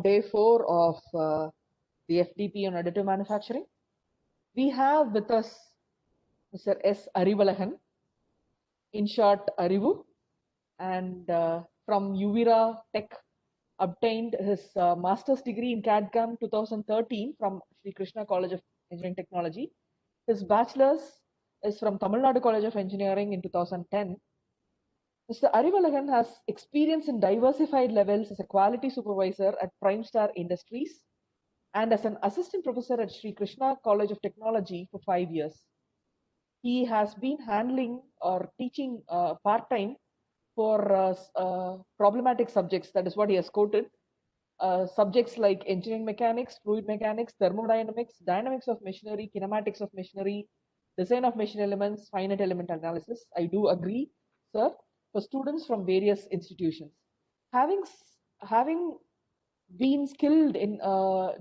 Day 4 of the FDP on additive manufacturing. We have with us Mr. S. Arivalagan, in short Arivu, and from Uvira Tech, obtained his master's degree in CAD/CAM 2013 from Sri Krishna College of Engineering Technology. His bachelor's is from Tamil Nadu College of Engineering in 2010. Mr. Arivalagan has experience in diversified levels as a quality supervisor at Prime Star Industries and as an assistant professor at Sri Krishna College of Technology for 5 years. He has been handling or teaching part-time for problematic subjects. That is what he has quoted. Subjects like engineering mechanics, fluid mechanics, thermodynamics, dynamics of machinery, kinematics of machinery, design of machine elements, finite element analysis. I do agree, sir, for students from various institutions. Having been skilled in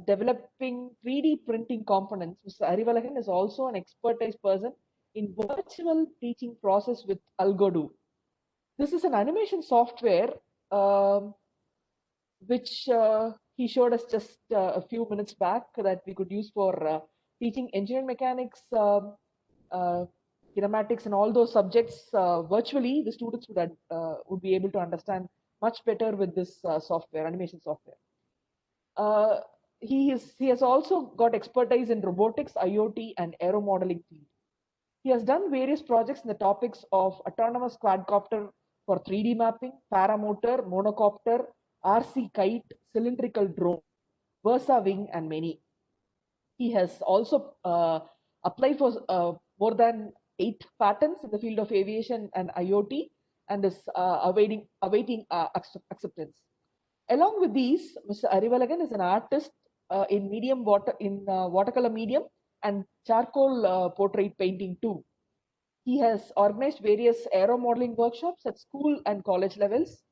developing 3D printing components, Mr. Arivalagan is also an expertise person in virtual teaching process with Algodo. This is an animation software which he showed us just a few minutes back that we could use for teaching engineering mechanics, kinematics, and all those subjects virtually. The students would be able to understand much better with this software, animation software. He has also got expertise in robotics, IoT, and aero modeling field. He has done various projects in the topics of autonomous quadcopter for 3D mapping, paramotor, monocopter, RC kite, cylindrical drone, Versa wing, and many. He has also applied for more than 8 patents in the field of aviation and IoT, and is awaiting acceptance. Along with these, Mr. Arivalagan is an artist in watercolor medium and charcoal portrait painting too. He has organized various aero modeling workshops at school and college levels.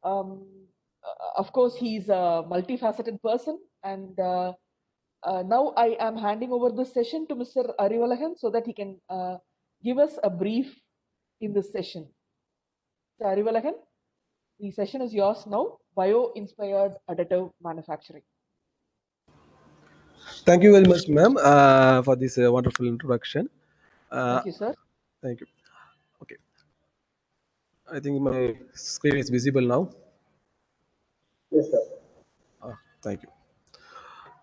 Of course, he's a multifaceted person, and now I am handing over this session to Mr. Arivalagan so that he can give us a brief in this session. Mr. Arivalagan, the session is yours now. Bio-inspired additive manufacturing. Thank you very much, ma'am, for this wonderful introduction. Thank you, sir. Thank you. Okay. I think my screen is visible now. Yes, sir. Thank you.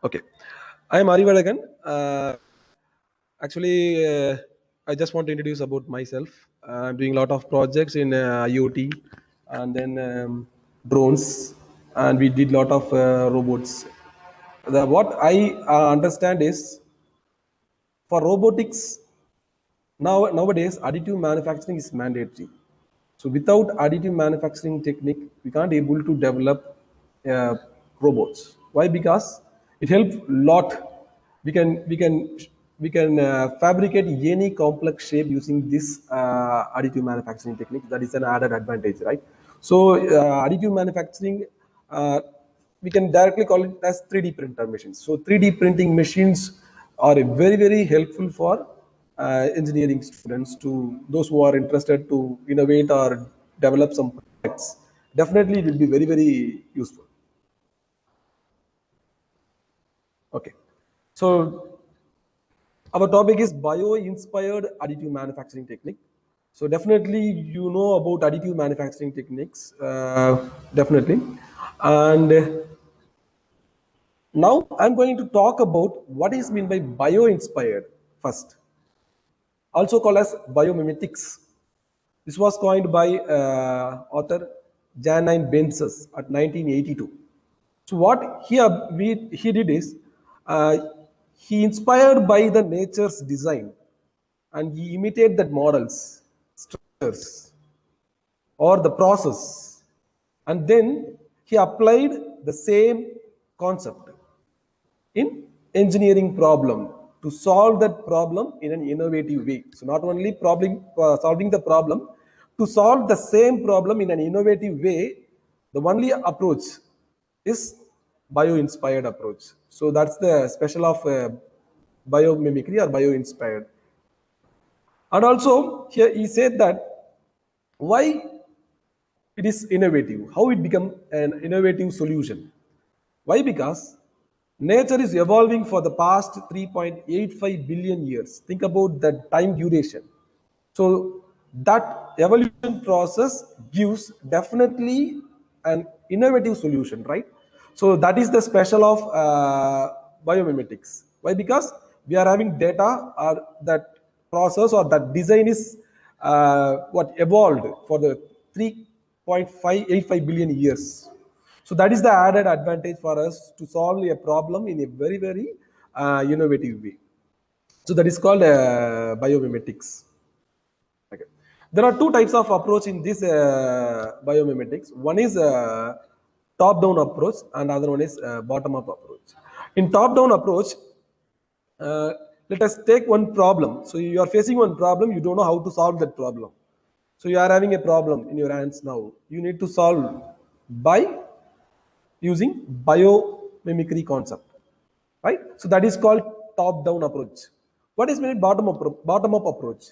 Okay. I am Arivalagan. Actually, I just want to introduce about myself. I'm doing a lot of projects in IoT and then drones, and we did a lot of robots. What I understand is, for robotics, nowadays additive manufacturing is mandatory. So without additive manufacturing technique, we can't able to develop robots. Why? Because it helps a lot. We can fabricate any complex shape using this additive manufacturing technique. That is an added advantage, right? So additive manufacturing, we can directly call it as 3D printer machines. So 3D printing machines are very helpful for engineering students, to those who are interested to innovate or develop some products. Definitely it will be very useful. Okay, so our topic is bio-inspired additive manufacturing technique. So definitely you know about additive manufacturing techniques, definitely. And now I'm going to talk about what is meant by bio-inspired first, also called as biomimetics. This was coined by author Janine Benses at 1982. So what he did is, he inspired by the nature's design, and he imitated that models, structures, or the process, and then he applied the same concept in engineering problem to solve that problem in an innovative way. So not only solving the problem, to solve the same problem in an innovative way, the only approach is bio-inspired approach. So that's the special of biomimicry or bio-inspired. And also here he said that why it is innovative, how it become an innovative solution. Why? Because nature is evolving for the past 3.85 billion years. Think about the time duration. So that evolution process gives definitely an innovative solution, right? So that is the special of biomimetics. Why? Because we are having data or that process or that design is what evolved for the 3.585 billion years. So that is the added advantage for us to solve a problem in a very, very innovative way. So that is called biomimetics. Okay. There are two types of approach in this biomimetics. One is top-down approach and other one is bottom-up approach. In top-down approach, uh, let us take one problem. So you are facing one problem, you don't know how to solve that problem. So you are having a problem in your hands now. You need to solve by using biomimicry concept, right? So that is called top-down approach. What is meant bottom-up approach?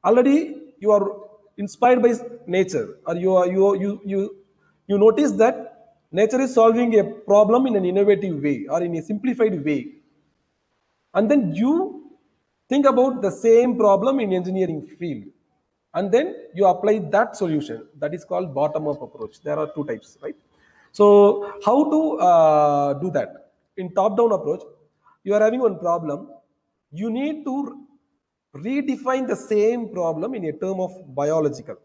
Already you are inspired by nature, or you notice that nature is solving a problem in an innovative way or in a simplified way, and then you think about the same problem in engineering field, and then you apply that solution. That is called bottom up approach. There are two types, right? So how to do that? In top down approach, you are having one problem, you need to redefine the same problem in a term of biological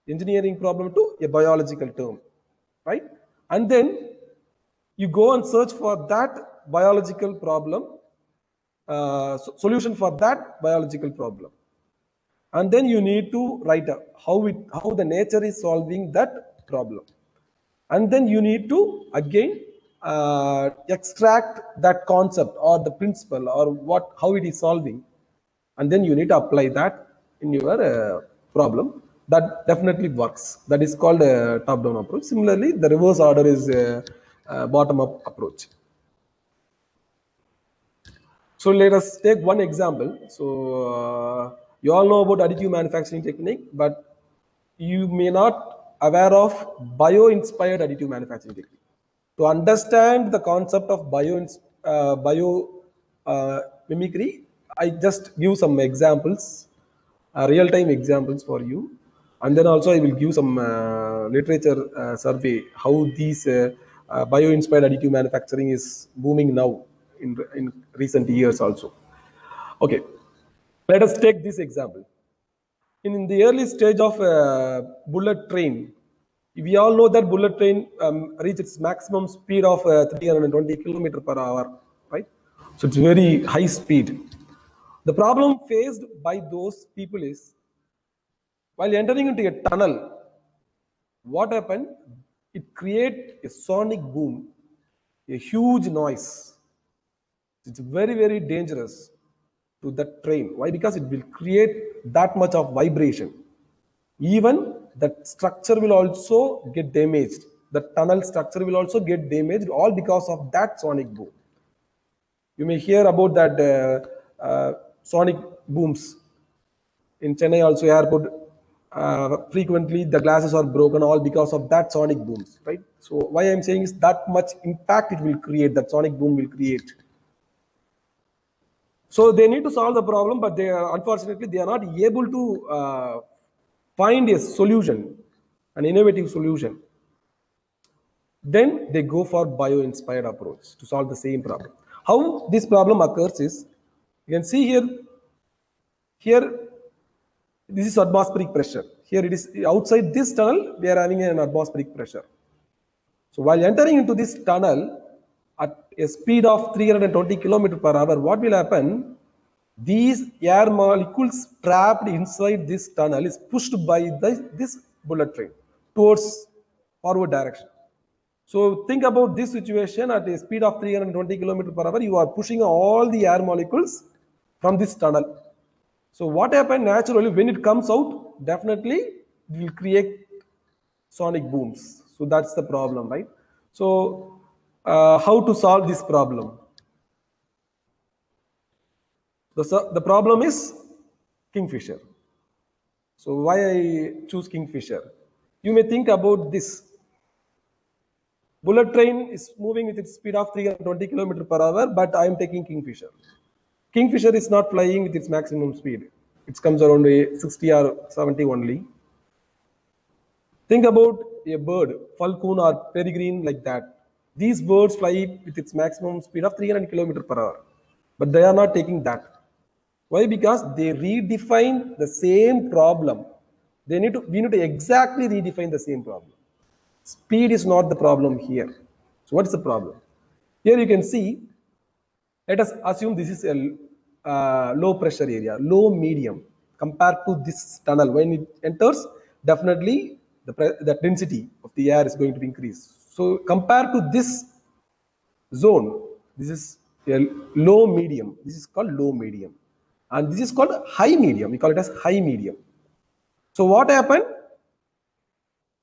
engineering problem to a biological term, right? And then you go and search for that biological problem, solution for that biological problem, and then you need to write how the nature is solving that problem, and then you need to again extract that concept or the principle or how it is solving, and then you need to apply that in your problem. That definitely works. That is called a top down approach. Similarly, the reverse order is bottom up approach. So let us take one example. So you all know about additive manufacturing technique, but you may not aware of bio-inspired additive manufacturing technique. To understand the concept of mimicry, I just give some examples, real-time examples for you, and then also I will give some literature survey how these bio-inspired additive manufacturing is booming now in recent years also. Okay, let us take this example. In the early stage of bullet train, we all know that bullet train reaches its maximum speed of 320 kilometer per hour, right? So it's very high speed. The problem faced by those people is, while entering into a tunnel, what happened? It created a sonic boom, a huge noise. It's very, very dangerous to that train. Why? Because it will create that much of vibration. Even that structure will also get damaged. The tunnel structure will also get damaged, all because of that sonic boom. You may hear about that sonic booms in Chennai also airport. Frequently the glasses are broken, all because of that sonic booms, right? So why I'm saying is that much impact it will create, that sonic boom will create. So they need to solve the problem, but unfortunately they are not able to find a solution, an innovative solution. Then they go for bio-inspired approach to solve the same problem. How this problem occurs is, you can see here this is atmospheric pressure. Here it is outside this tunnel, we are having an atmospheric pressure. So while entering into this tunnel at a speed of 320 km per hour, what will happen? These air molecules trapped inside this tunnel is pushed by this bullet train towards forward direction. So think about this situation at a speed of 320 km per hour, you are pushing all the air molecules from this tunnel. So what happened naturally when it comes out, definitely it will create sonic booms. So that's the problem, right? So how to solve this problem? The problem is Kingfisher. So why I choose Kingfisher? You may think about this. Bullet train is moving with its speed of 320 km per hour, but I am taking Kingfisher. Kingfisher is not flying with its maximum speed. It comes around 60 or 70 only. Think about a bird, falcon or peregrine like that. These birds fly with its maximum speed of 300 km per hour, but they are not taking that. Why? Because they redefine the same problem. We need to exactly redefine the same problem. Speed is not the problem here. So what is the problem? Here you can see, let us assume this is a low pressure area, low medium, compared to this tunnel. When it enters, definitely the density of the air is going to increase. So compared to this zone, this is a low medium. This is called low medium. And this is called high medium. We call it as high medium. So what happened?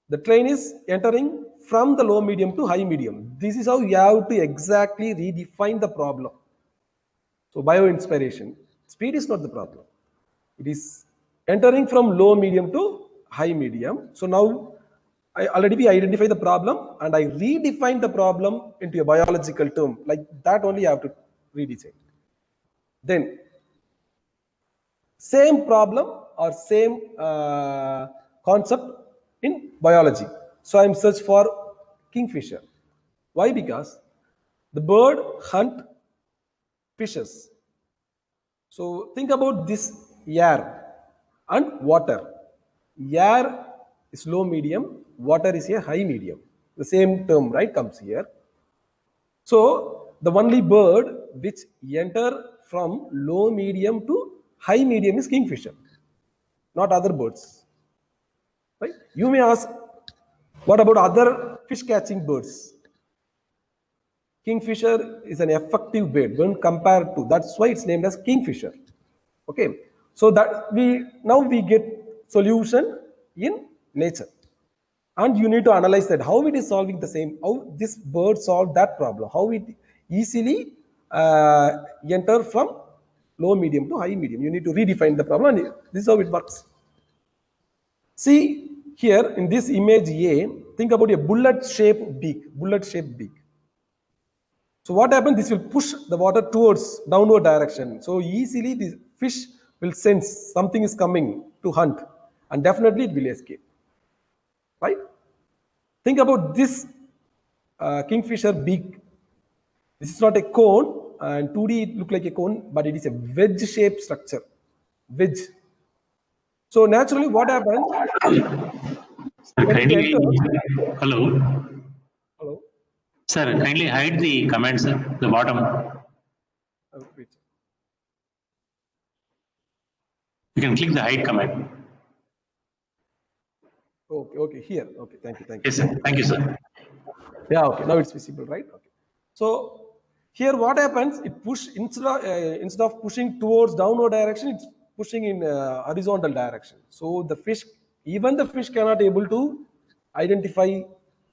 The train is entering from the low medium to high medium. This is how you have to exactly redefine the problem. So bio-inspiration, speed is not the problem. It is entering from low medium to high medium. So now I already identify the problem and I redefine the problem into a biological term. Like that only I have to redesign. Then same problem or same concept in biology. So I'm search for Kingfisher. Why? Because the bird hunt fishes. So think about this air and water. Air is low medium, water is a high medium. The same term, right, comes here. So the only bird which enter from low medium to high medium is Kingfisher, not other birds. Right? You may ask, what about other fish catching birds? Kingfisher is an effective bird when compared to, that's why it's named as Kingfisher. Okay, so that we get solution in nature, and you need to analyze that how it is solving the same, how this bird solved that problem, how it easily enter from low medium to high medium. You need to redefine the problem, and this is how it works. See here in this image A, think about a bullet-shaped beak. So what happens? This will push the water towards downward direction. So easily the fish will sense something is coming to hunt, and definitely it will escape. Right? Think about this Kingfisher beak. This is not a cone, and 2D it look like a cone, but it is a wedge-shaped structure. Wedge. So naturally, what happens? Kindly, hello. Hello. Sir, kindly hide the comments at the bottom. Wait. You can click the hide comment. Okay, here. Okay, thank you. Yes, sir. Thank you, sir. Yeah, okay, now it's visible, right? Okay. So here what happens, it push instead of pushing towards downward direction, it's pushing in horizontal direction. So the fish, even the fish cannot able to identify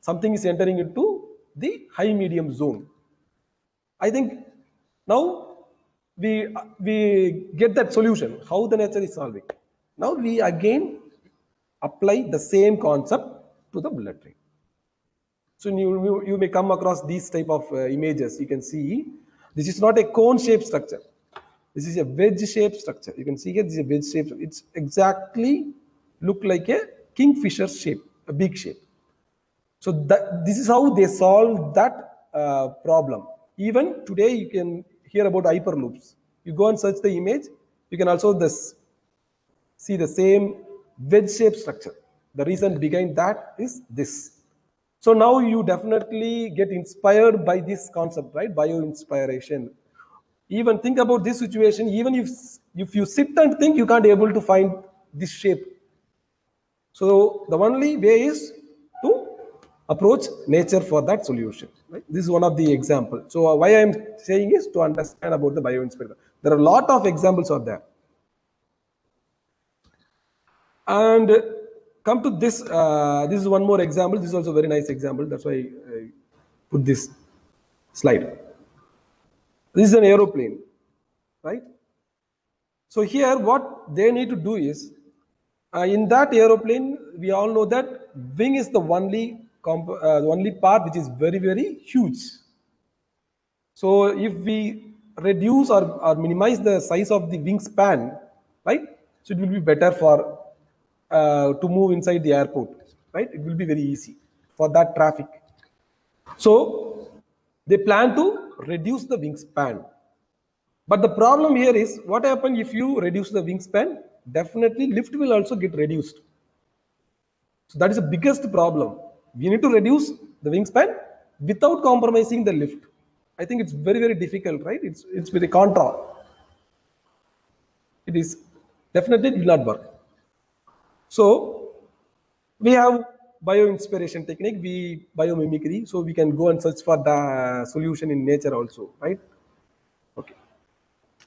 something is entering into the high medium zone. I think now we get that solution, how the nature is solving. Now we again apply the same concept to the bullet train. So you may come across these type of images. You can see this is not a cone-shaped structure. This is a wedge-shaped structure. You can see here this is a wedge-shaped. It's exactly look like a kingfisher shape, a beak shape. So this is how they solve that problem. Even today, you can hear about hyperloops. You go and search the image. You can also see the same wedge-shaped structure. The reason behind that is this. So now you definitely get inspired by this concept, right? Bio-inspiration. Even think about this situation, even if you sit and think, you can't be able to find this shape. So the only way is to approach nature for that solution. Right? This is one of the examples. So why I am saying is to understand about the bio-inspiration. There are a lot of examples of that. And come to this, this is one more example. This is also a very nice example. That's why I put this slide. This is an aeroplane, right? So here what they need to do is, in that aeroplane, we all know that wing is the only the only part which is very, very huge. So if we reduce or minimize the size of the wingspan, right? So it will be better for to move inside the airport, right? It will be very easy for that traffic. So they plan to reduce the wingspan. But the problem here is what happens if you reduce the wingspan? Definitely lift will also get reduced. So that is the biggest problem. We need to reduce the wingspan without compromising the lift. I think it's very, very difficult, right? It's very contra. It is definitely it will not work. So we have bio-inspiration technique, biomimicry. So we can go and search for the solution in nature also, right? Okay.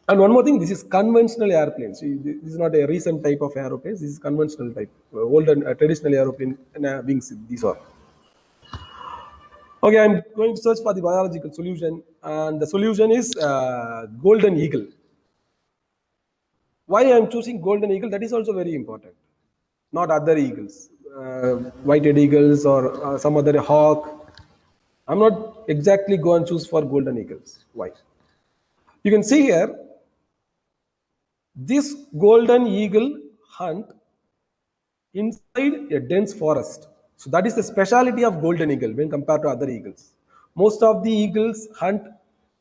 And one more thing, this is conventional airplanes. This is not a recent type of aeroplanes. This is conventional type, older traditional aeroplane wings. These are. Okay, I'm going to search for the biological solution, and the solution is golden eagle. Why I'm choosing golden eagle? That is also very important. Not other eagles, white-headed eagles or some other hawk. I'm not exactly go and choose for golden eagles. Why? You can see here, this golden eagle hunt inside a dense forest. So that is the speciality of golden eagle when compared to other eagles. Most of the eagles hunt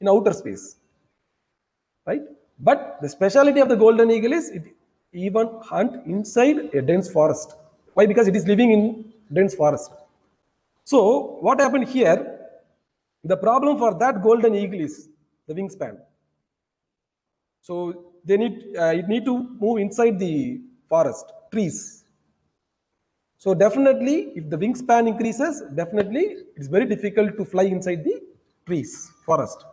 in outer space, right? But the speciality of the golden eagle is it even hunt inside a dense forest. Why? Because it is living in dense forest. So what happened here? The problem for that golden eagle is the wingspan. So they need to move inside the forest, trees. So definitely, if the wingspan increases, definitely it's very difficult to fly inside the trees, forest.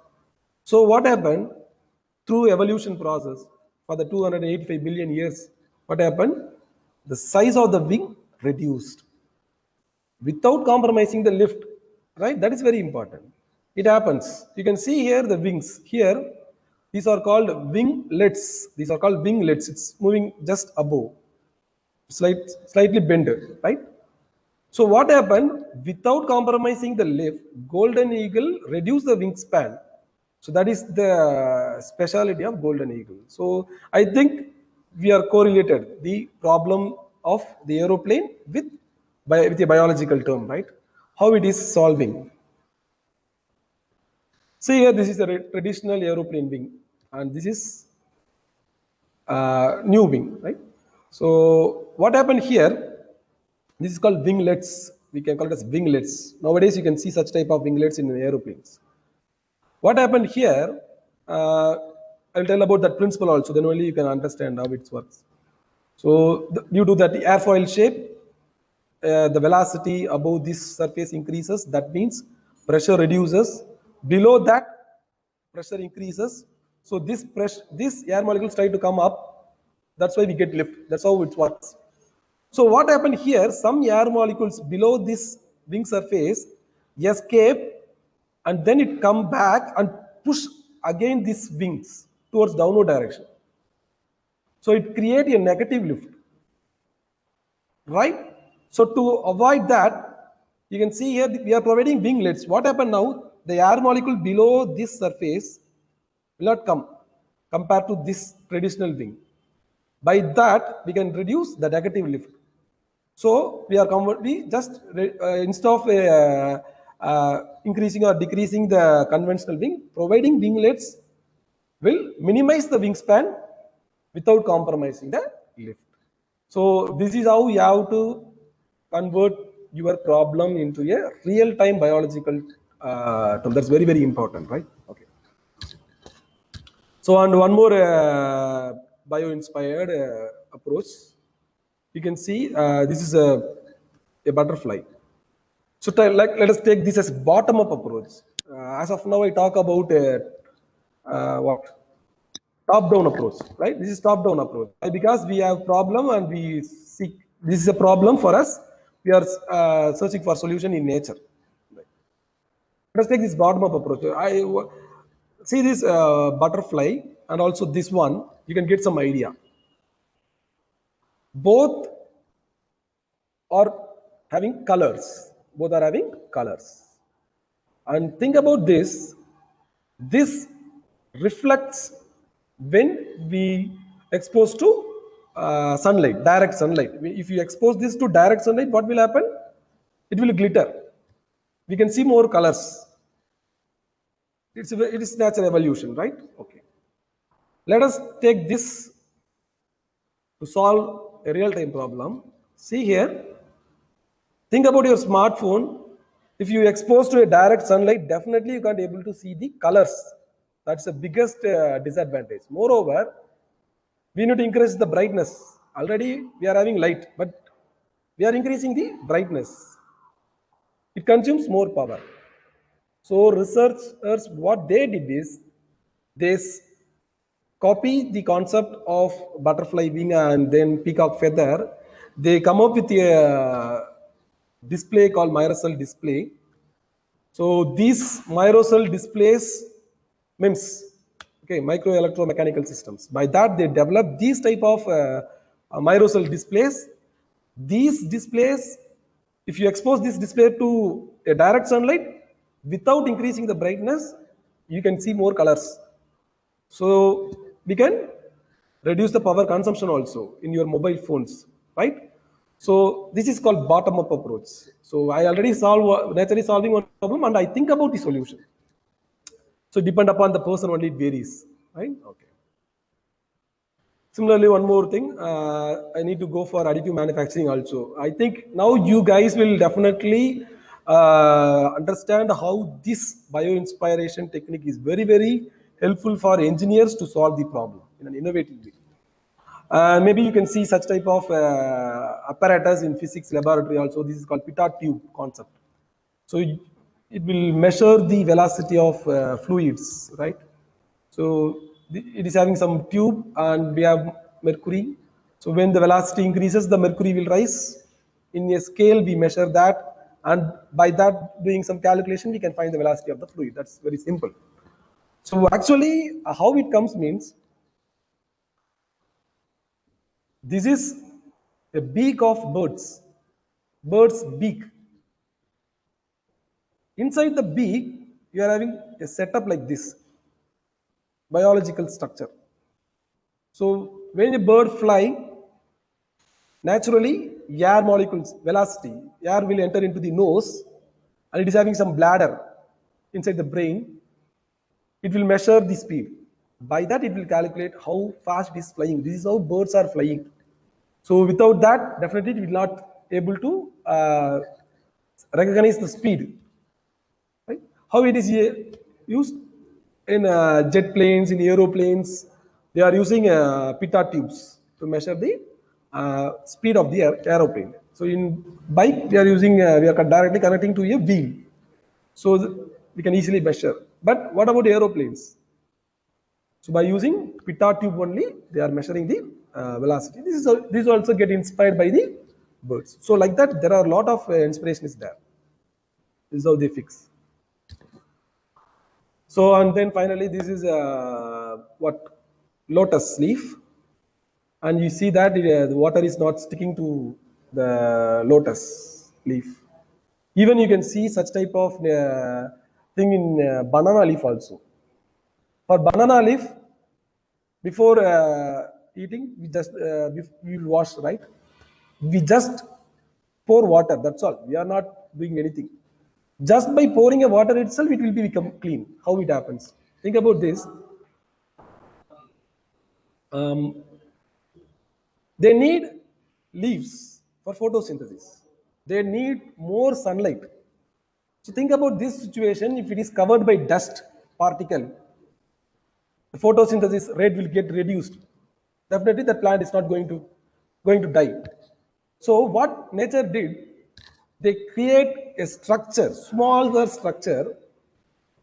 So what happened through evolution process for the 285 billion years? What happened? The size of the wing reduced without compromising the lift, right? That is very important. It happens. You can see here the wings. Here, these are called winglets. These are called winglets. It's moving just above, slightly bent, right? So what happened? Without compromising the lift, golden eagle reduced the wingspan. So that is the speciality of golden eagle. So I think we are correlated the problem of the aeroplane with a biological term, right? How it is solving. See here, this is a traditional aeroplane wing, and this is new wing, right? So what happened here? This is called winglets. We can call it as winglets. Nowadays, you can see such type of winglets in aeroplanes. What happened here? I'll tell about that principle also. Then only you can understand how it works. So due to that airfoil shape, the velocity above this surface increases. That means pressure reduces. Below that, pressure increases. So this air molecules try to come up. That's why we get lift. That's how it works. So what happened here? Some air molecules below this wing surface escape, and then it come back and push again these wings towards downward direction. So it creates a negative lift, right? So to avoid that, you can see here we are providing winglets. What happened now? The air molecule below this surface will not come compared to this traditional wing. By that, we can reduce the negative lift. So we just instead of increasing or decreasing the conventional wing, providing winglets will minimize the wingspan without compromising the lift. So this is how you have to convert your problem into a real-time biological term. That's very, very important, right? Okay. So and one more bio-inspired approach. You can see this is a butterfly. So let us take this as bottom-up approach. As of now, I talk about what? Top-down approach, right? This is top-down approach. Because we have problem and we seek, this is a problem for us. We are searching for solution in nature. Right? Let us take this bottom-up approach. I see this butterfly and also this one. You can get some idea. Both are having colors, both are having colors. And think about this. This reflects when we expose to sunlight, direct sunlight. If you expose this to direct sunlight, what will happen? It will glitter. We can see more colors. It is natural evolution, right? Okay. Let us take this to solve a real-time problem. See here. Think about your smartphone. If you expose to a direct sunlight, definitely you can't able to see the colors. That's the biggest disadvantage. Moreover, we need to increase the brightness. Already we are having light, but we are increasing the brightness. It consumes more power. So researchers, what they did is, they copy the concept of butterfly wing and then peacock feather. They come up with a display called Microcell display. So these Microcell displays MEMS, okay, micro electromechanical systems. By that they develop these type of Microcell displays. These displays, if you expose this display to a direct sunlight without increasing the brightness, you can see more colors. So we can reduce the power consumption also in your mobile phones, right? So this is called bottom-up approach. So I already naturally solving one problem and I think about the solution. So depend upon the person only, it varies, right? Okay. Similarly, one more thing, I need to go for additive manufacturing also. I think now you guys will definitely understand how this bio-inspiration technique is very, very helpful for engineers to solve the problem in an innovative way. Maybe you can see such type of apparatus in physics laboratory also. This is called pitot tube concept. So it will measure the velocity of fluids, right? So it is having some tube and we have mercury. So when the velocity increases, the mercury will rise. In a scale, we measure that, and by that doing some calculation, we can find the velocity of the fluid. That's very simple. So actually, how it comes means, this is a beak of bird's beak. Inside the beak, you are having a setup like this, biological structure. So when a bird fly, naturally air molecules, velocity, air will enter into the nose and it is having some bladder inside the brain. It will measure the speed. By that it will calculate how fast it is flying. This is how birds are flying. So without that, definitely it will not able to recognize the speed. Right? How it is used in jet planes, in aeroplanes, they are using pitot tubes to measure the speed of the aeroplane. So in bike, we are using, we are directly connecting to a wheel. So we can easily measure. But what about aeroplanes? So by using pitot tube only, they are measuring the velocity. This also get inspired by the birds. So like that, there are a lot of inspiration is there. This is how they fix. So and then finally, this is what lotus leaf, and you see that the water is not sticking to the lotus leaf. Even you can see such type of thing in banana leaf also. For banana leaf, before eating, we just we will wash, right? We just pour water. That's all. We are not doing anything. Just by pouring a water itself, it will become clean. How it happens? Think about this. They need leaves for photosynthesis. They need more sunlight. So think about this situation. If it is covered by dust particle, the photosynthesis rate will get reduced. Definitely, the plant is not going to die. So what nature did, they create a structure, smaller structure.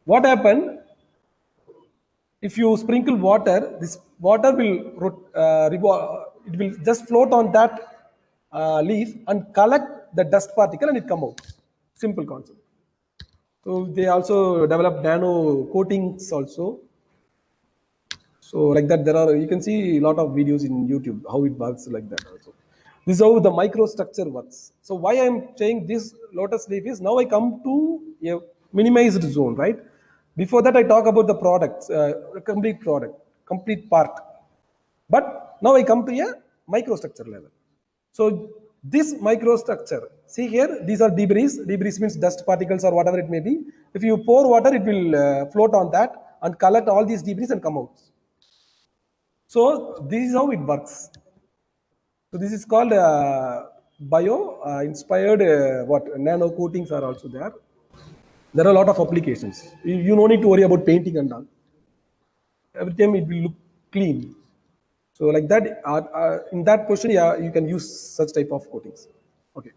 What happened? If you sprinkle water, this water will it will just float on that leaf and collect the dust particle and it come out. Simple concept. So they also develop nano coatings also. So like that, there are, you can see a lot of videos in YouTube how it works like that also. This is how the microstructure works. So why I'm saying this lotus leaf is now I come to a minimized zone, right? Before that I talk about the products, complete product, complete part. But now I come to a microstructure level. So this microstructure, see here, these are debris. Debris means dust particles or whatever it may be. If you pour water, it will float on that and collect all these debris and come out. So this is how it works. So this is called bio inspired nano coatings are also there. There are a lot of applications. You don't need to worry about painting and all. Every time it will look clean. So like that, in that question, yeah, you can use such type of coatings. Okay.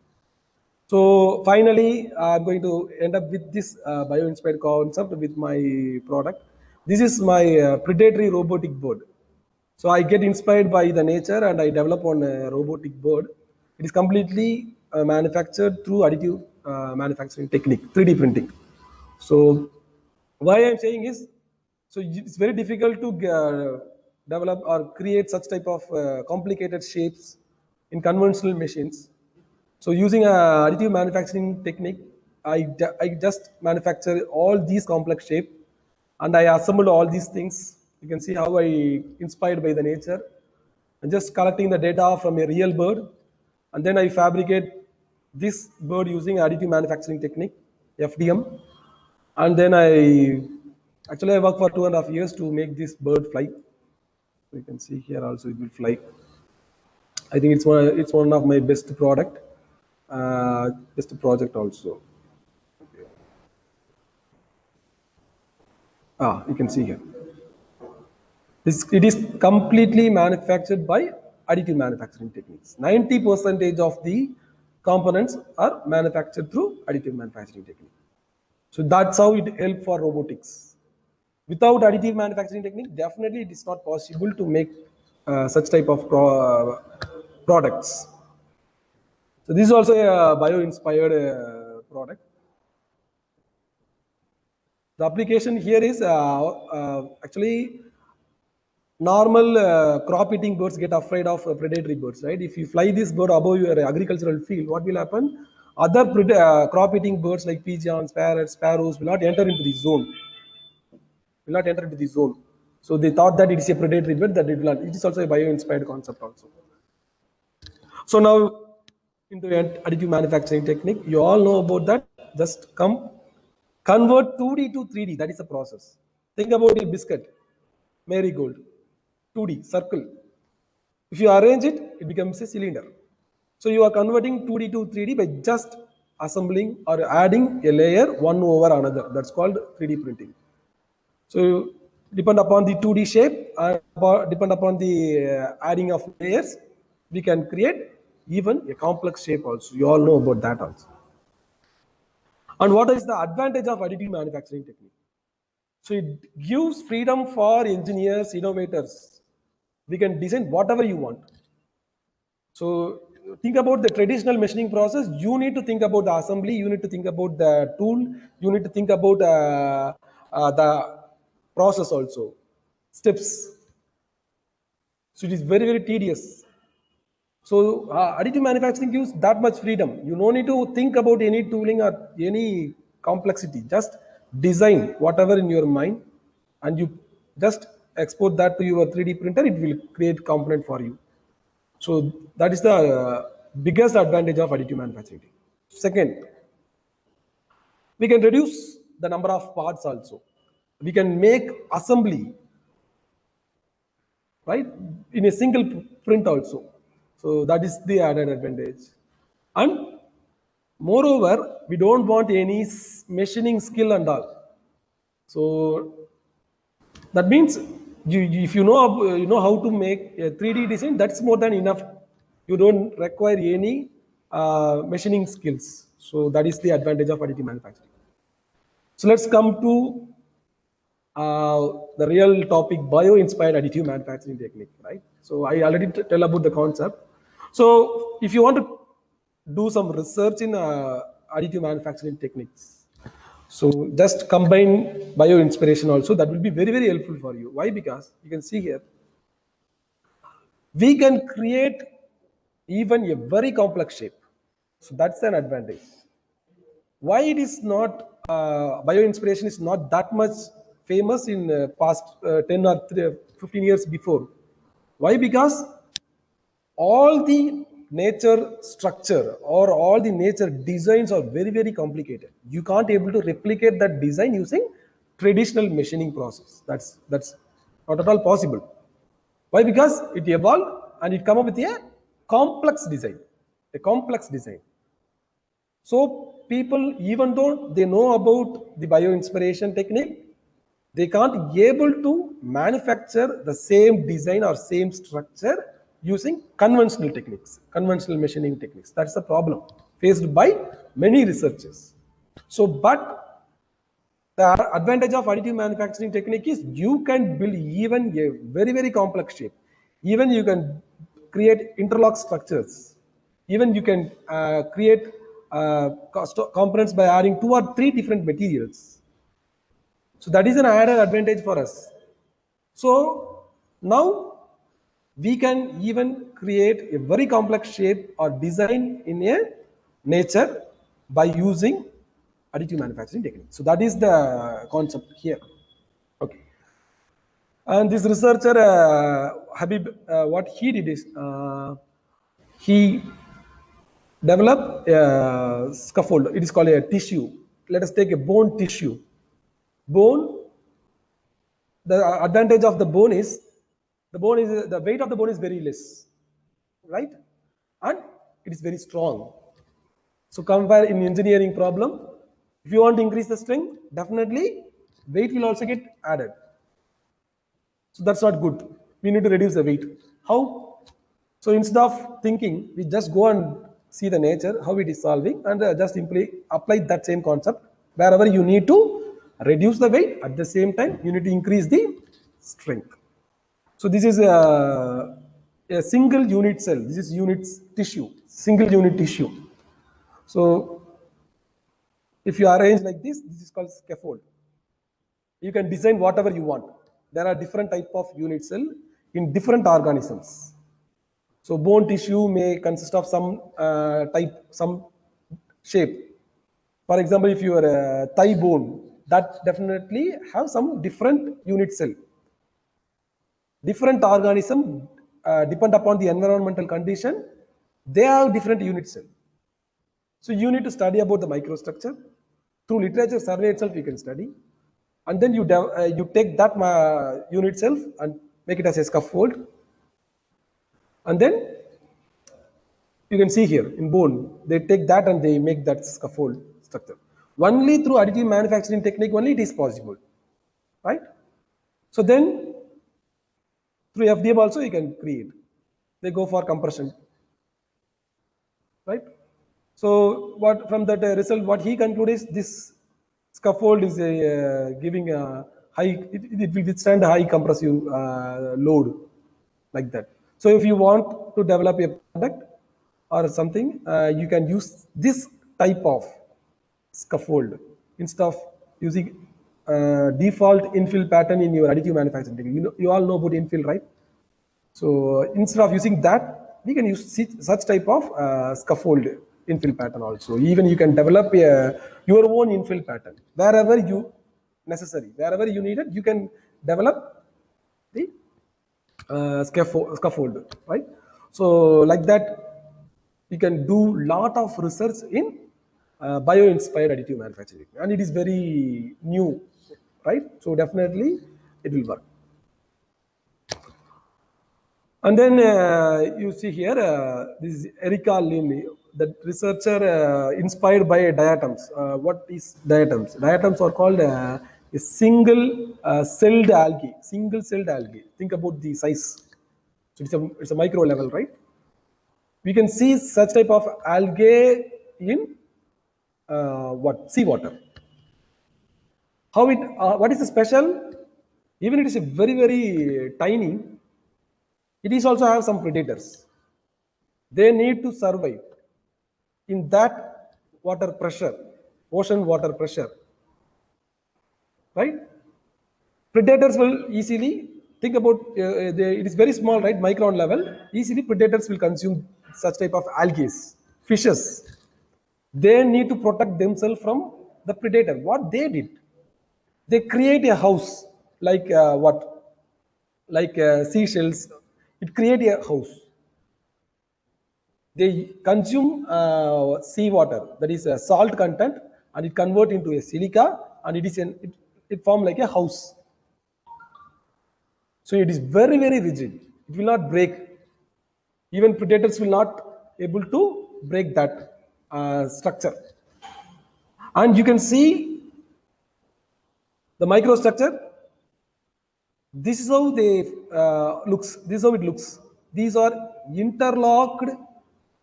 So finally, I'm going to end up with this bio-inspired concept with my product. This is my predatory robotic bird. So I get inspired by the nature and I develop on a robotic bird. It is completely manufactured through additive manufacturing technique, 3D printing. So why I'm saying is, so it's very difficult to develop or create such type of complicated shapes in conventional machines. So using a additive manufacturing technique, I just manufacture all these complex shape and I assembled all these things. You can see how I inspired by the nature and just collecting the data from a real bird. And then I fabricate this bird using additive manufacturing technique, FDM. And then I worked for 2.5 years to make this bird fly. So you can see here also it will fly. I think it's one of my best product, best project also. You can see here. It is completely manufactured by additive manufacturing techniques. 90% of the components are manufactured through additive manufacturing technique. So that's how it helps for robotics. Without additive manufacturing technique, definitely it is not possible to make such type of products. So this is also a bio-inspired product. The application here is actually normal crop-eating birds get afraid of predatory birds, right? If you fly this bird above your agricultural field, what will happen? Other crop-eating birds like pigeons, parrots, sparrows will not enter into the zone. So they thought that it is a predatory bird, that it will not. It is also a bio-inspired concept also. So now into additive manufacturing technique, you all know about that. Just convert 2D to 3D. That is the process. Think about a biscuit, marigold, 2D circle. If you arrange it, it becomes a cylinder. So you are converting 2D to 3D by just assembling or adding a layer one over another. That's called 3D printing. So depend upon the 2D shape, depend upon the adding of layers, we can create even a complex shape also. You all know about that also. And what is the advantage of additive manufacturing technique? So it gives freedom for engineers, innovators. We can design whatever you want. So think about the traditional machining process. You need to think about the assembly. You need to think about the tool. You need to think about the process also, steps. So it is very, very tedious. So additive manufacturing gives that much freedom. You don't need to think about any tooling or any complexity. Just design whatever in your mind and you just export that to your 3D printer. It will create component for you. So that is the biggest advantage of additive manufacturing. Second, we can reduce the number of parts also. We can make assembly, right, in a single print also. So that is the added advantage. And moreover, we don't want any machining skill and all. So that means if you know how to make a 3D design, that's more than enough. You don't require any machining skills. So that is the advantage of additive manufacturing. So let's come to the real topic, bio-inspired additive manufacturing technique, right? So I already tell about the concept. So if you want to do some research in additive manufacturing techniques, so just combine bio-inspiration also. That will be very, very helpful for you. Why? Because you can see here, we can create even a very complex shape. So that's an advantage. Why it is not, bioinspiration is not that much famous in past 10 or 15 years before. Why? Because all the nature structure or all the nature designs are very, very complicated. You can't able to replicate that design using traditional machining process. That's not at all possible. Why? Because it evolved and it come up with a complex design, So people, even though they know about the bioinspiration technique, they can't able to manufacture the same design or same structure using conventional techniques, conventional machining techniques. That's the problem faced by many researchers. So, but the advantage of additive manufacturing technique is you can build even a very, very complex shape. Even you can create interlock structures. Even you can create components by adding 2 or 3 different materials. So that is an added advantage for us. So now we can even create a very complex shape or design in a nature by using additive manufacturing technique. So that is the concept here. Okay. And this researcher, Habib, what he did is he developed a scaffold. It is called a tissue. Let us take a bone tissue. Bone, the advantage of the bone is the weight of the bone is very less, right? And it is very strong. So compare in engineering problem, if you want to increase the strength, definitely weight will also get added. So that's not good. We need to reduce the weight. How? So instead of thinking, we just go and see the nature, how it is solving, and just simply apply that same concept. Wherever you need to reduce the weight, at the same time, you need to increase the strength. So this is a single unit cell. This is units tissue, single unit tissue. So if you arrange like this is called scaffold. You can design whatever you want. There are different type of unit cell in different organisms. So bone tissue may consist of some type, some shape. For example, if you are a thigh bone, that definitely have some different unit cell. Different organism depend upon the environmental condition, they have different unit cell. So you need to study about the microstructure. Through literature survey itself you can study. And then you take that unit cell and make it as a scaffold. And then you can see here in bone, they take that and they make that scaffold structure. Only through additive manufacturing technique only it is possible, right? So then through FDM also you can create. They go for compression, right? So what from that result, what he concluded is this scaffold is giving a high, it will withstand a high compressive load like that. So if you want to develop a product or something, you can use this type of scaffold instead of using default infill pattern in your additive manufacturing technique. You all know about infill, right? So instead of using that, we can use such type of scaffold infill pattern also. Even you can develop your own infill pattern wherever you necessary, wherever you need it, you can develop the scaffold, right? So like that, you can do lot of research in bio-inspired additive manufacturing, and it is very new, right? So definitely it will work. And then you see here, this is Erika Lin, the researcher inspired by diatoms. What is diatoms? Diatoms are called a single celled algae. Single celled algae. Think about the size. So it's a micro level, right? We can see such type of algae in seawater. How it? What is the special? Even it is a very, very tiny. It is also have some predators. They need to survive in that water pressure, ocean water pressure, right? Predators will easily think about it is very small, right? Micron level. Easily predators will consume such type of algae, fishes. They need to protect themselves from the predator. What they did, they create a house like like seashells. It create a house. They consume seawater, that is salt content, and it convert into a silica, and it form like a house. So it is very, very rigid. It will not break. Even predators will not able to break that structure. And you can see the microstructure. This is how they looks. This is how it looks. These are interlocked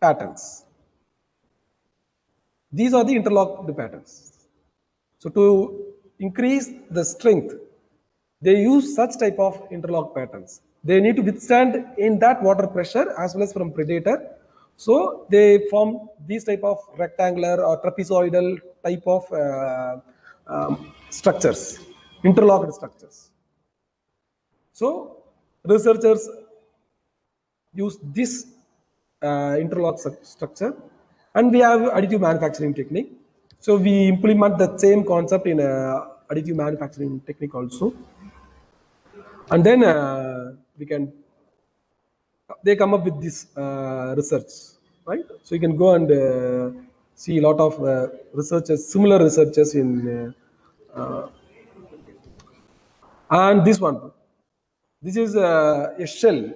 patterns. These are the interlocked patterns. So to increase the strength, they use such type of interlock patterns. They need to withstand in that water pressure as well as from predator. So they form these type of rectangular or trapezoidal type of structures, interlocked structures. So researchers use this interlock structure, and we have additive manufacturing technique. So we implement the same concept in additive manufacturing technique also. And then they come up with this research, right? So you can go and see a lot of researchers, similar researchers in, and this one, this is a shell.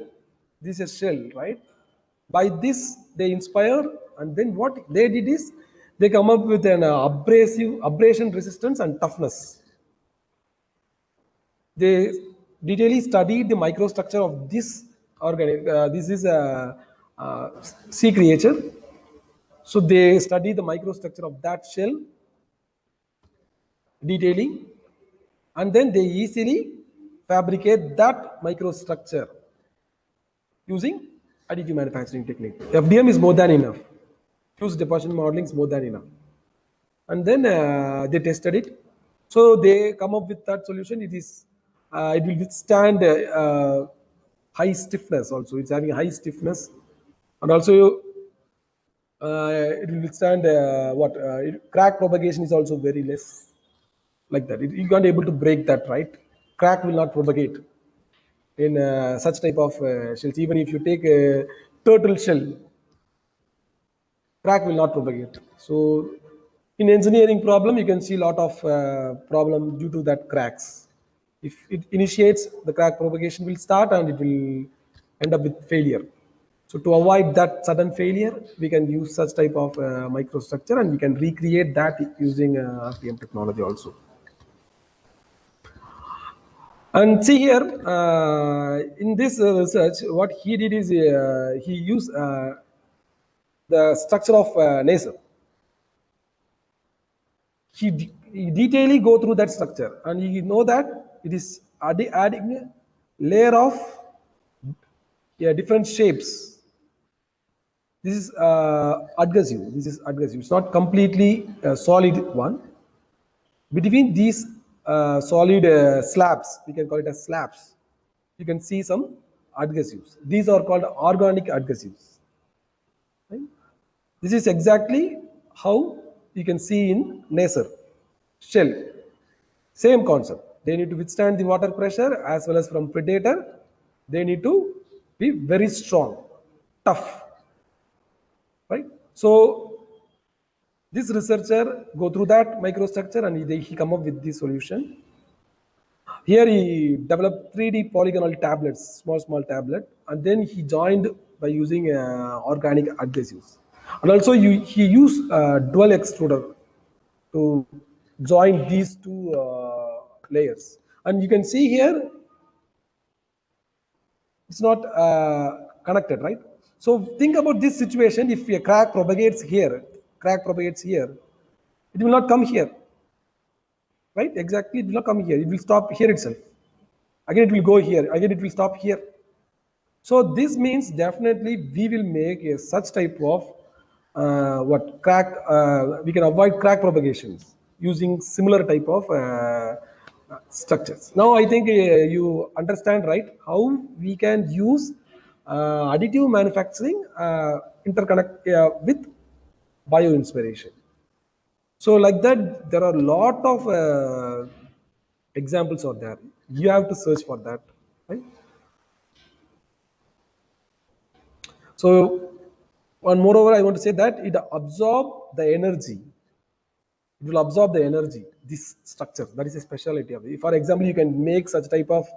This is a shell, right? By this they inspire, and then what they did is they come up with an abrasion resistance and toughness. They detailedly studied the microstructure of this organic. This is a sea creature. So they study the microstructure of that shell detailing, and then they easily fabricate that microstructure using additive manufacturing technique. FDM is more than enough. Fused deposition modeling is more than enough. And then they tested it. So they come up with that solution. It will withstand high stiffness also. It's having high stiffness, and also it will withstand crack propagation is also very less, like that. You can't able to break that, right? Crack will not propagate in such type of shells. Even if you take a turtle shell, crack will not propagate. So in engineering problem, you can see a lot of problem due to that cracks. If it initiates, the crack propagation will start and it will end up with failure. So to avoid that sudden failure, we can use such type of microstructure, and we can recreate that using RTM technology also. And see here, in this research, what he did is he used the structure of laser. He detailedly go through that structure, and you know that it is adding a layer of different shapes. This is adhesive. This is adhesive. It's not completely solid one. Between these solid slabs, we can call it as slabs, you can see some adhesives. These are called organic adhesives. Right? This is exactly how you can see in laser shell. Same concept. They need to withstand the water pressure as well as from predator. They need to be very strong, tough. Right? So this researcher go through that microstructure, and he come up with this solution. Here he developed 3D polygonal tablets, small tablet, and then he joined by using organic adhesives. And also he used dual extruder to join these two layers. And you can see here, it's not connected, right? So think about this situation. If a crack propagates here, it will not come here, right? Exactly, it will not come here. It will stop here itself. Again, it will go here. Again, it will stop here. So this means definitely we will make such type of we can avoid crack propagations using similar type of structures. Now I think you understand, right, how we can use additive manufacturing interconnect with bio-inspiration. So like that, there are a lot of examples out there. You have to search for that, right? So, and moreover, I want to say that it absorbs the energy. It will absorb the energy. This structure, that is a specialty of it. For example, you can make such type of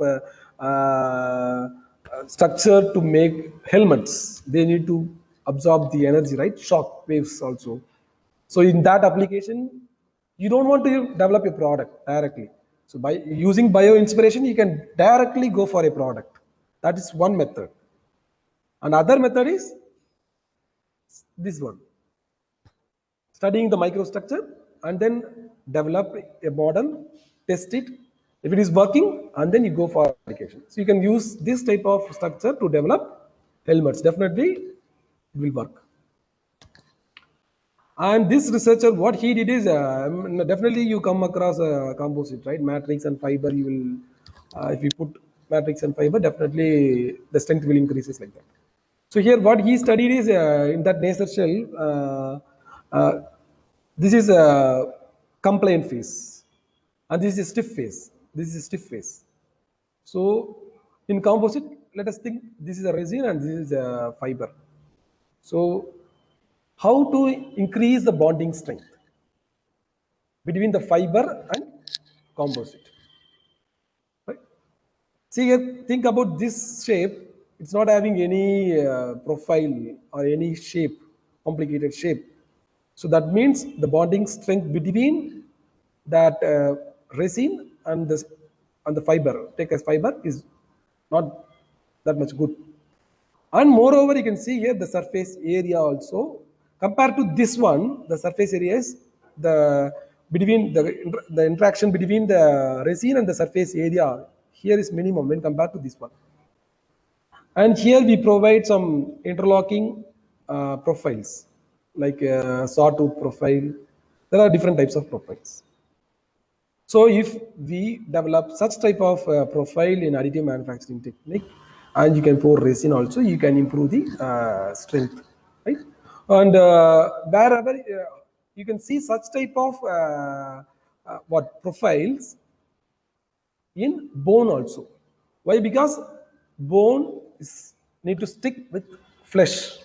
structure to make helmets. They need to absorb the energy, right? Shock waves also. So in that application, you don't want to develop a product directly. So by using bio inspiration, you can directly go for a product. That is one method. Another method is this one, studying the microstructure and then develop a model, test it. If it is working, and then you go for application. So you can use this type of structure to develop helmets. Definitely, it will work. And this researcher, what he did is definitely you come across a composite, right? Matrix and fiber. You will, if you put matrix and fiber, definitely the strength will increases like that. So here, what he studied is in that nasal shell. This is a compliant phase, and this is a stiff phase. This is a stiff phase. So in composite, let us think this is a resin and this is a fiber. So how to increase the bonding strength between the fiber and composite? Right? See here, think about this shape. It's not having any profile or any shape, complicated shape. So that means the bonding strength between that resin and the fiber, take as fiber, is not that much good. And moreover, you can see here the surface area also. Compared to this one, the surface area is the interaction between the resin and the surface area here is minimum when compared to this one. And here we provide some interlocking profiles like sawtooth profile. There are different types of profiles. So if we develop such type of profile in additive manufacturing technique, and you can pour resin also, you can improve the strength, right? And wherever you can see such type of profiles in bone also. Why? Because bone is need to stick with flesh.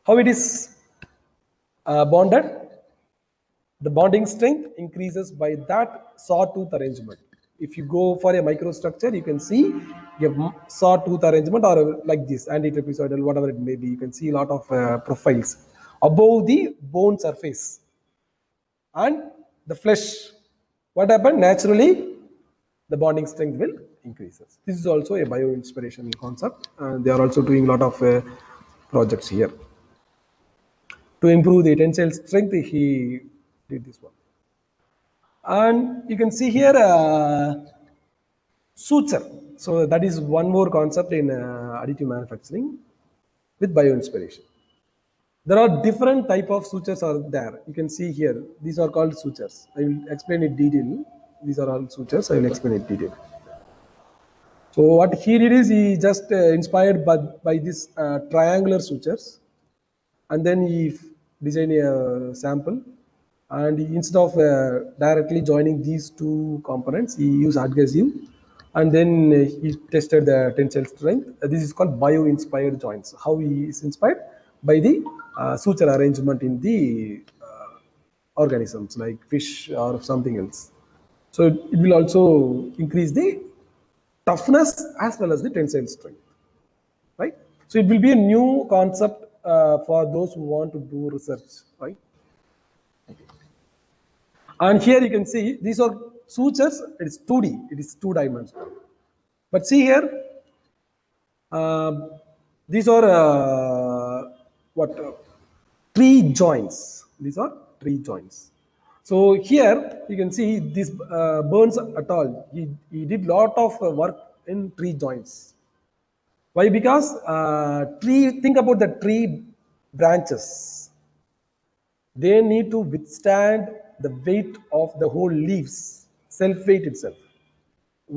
How it is bonded? The bonding strength increases by that sawtooth arrangement. If you go for a microstructure, you can see you have sawtooth arrangement or like this, anti-trapezoidal, whatever it may be. You can see a lot of profiles above the bone surface and the flesh. What happened? Naturally, the bonding strength will increases. This is also a bio-inspiration concept. They are also doing a lot of projects here. To improve the tensile strength, he did this one. And you can see here suture. So that is one more concept in additive manufacturing with bio-inspiration. There are different type of sutures are there. You can see here. These are called sutures. I will explain it detail. These are all sutures. I will explain it detail. So what he did is he just inspired by this triangular sutures, and then he designed a sample, and instead of directly joining these two components, he used adhesive, and then he tested the tensile strength. This is called bio-inspired joints. How he is inspired? By the suture arrangement in the organisms like fish or something else. So it will also increase the toughness as well as the tensile strength, right? So it will be a new concept for those who want to do research, right? And here you can see these are sutures. It is 2D. It is 2 dimensional. But see here, these are tree joints. These are tree joints. So here you can see this Burns et al. He did lot of work in tree joints. Why? Because think about the tree branches. They need to withstand the weight of the whole leaves, self-weight itself.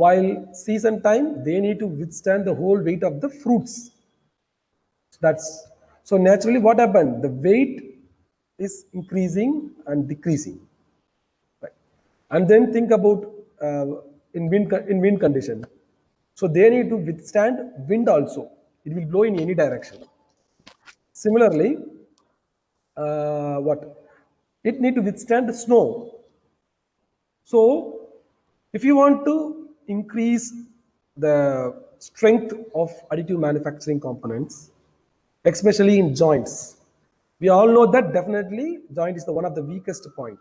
while season time they need to withstand the whole weight of the fruits. That's so naturally what happened, the weight is increasing and decreasing, right? And then think about in wind condition, so they need to withstand wind also, it will blow in any direction. Similarly, what it need to withstand the snow. So if you want to increase the strength of additive manufacturing components, especially in joints, we all know that definitely joint is the one of the weakest point.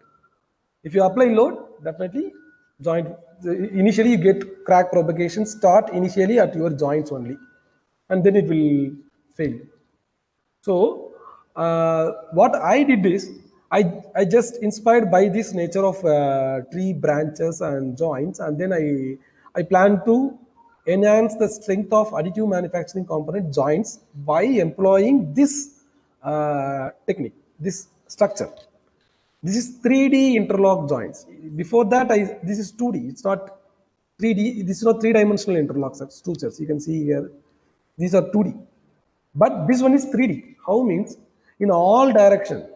If you apply load, definitely joint, initially you get crack propagation start initially at your joints only, and then it will fail. So what I did is I just inspired by this nature of tree branches and joints, and then I plan to enhance the strength of additive manufacturing component joints by employing this technique, this structure. This is 3D interlock joints. Before that, this is 2D. It's not 3D. This is not three-dimensional interlock structures. You can see here, these are 2D. But this one is 3D. How means in all direction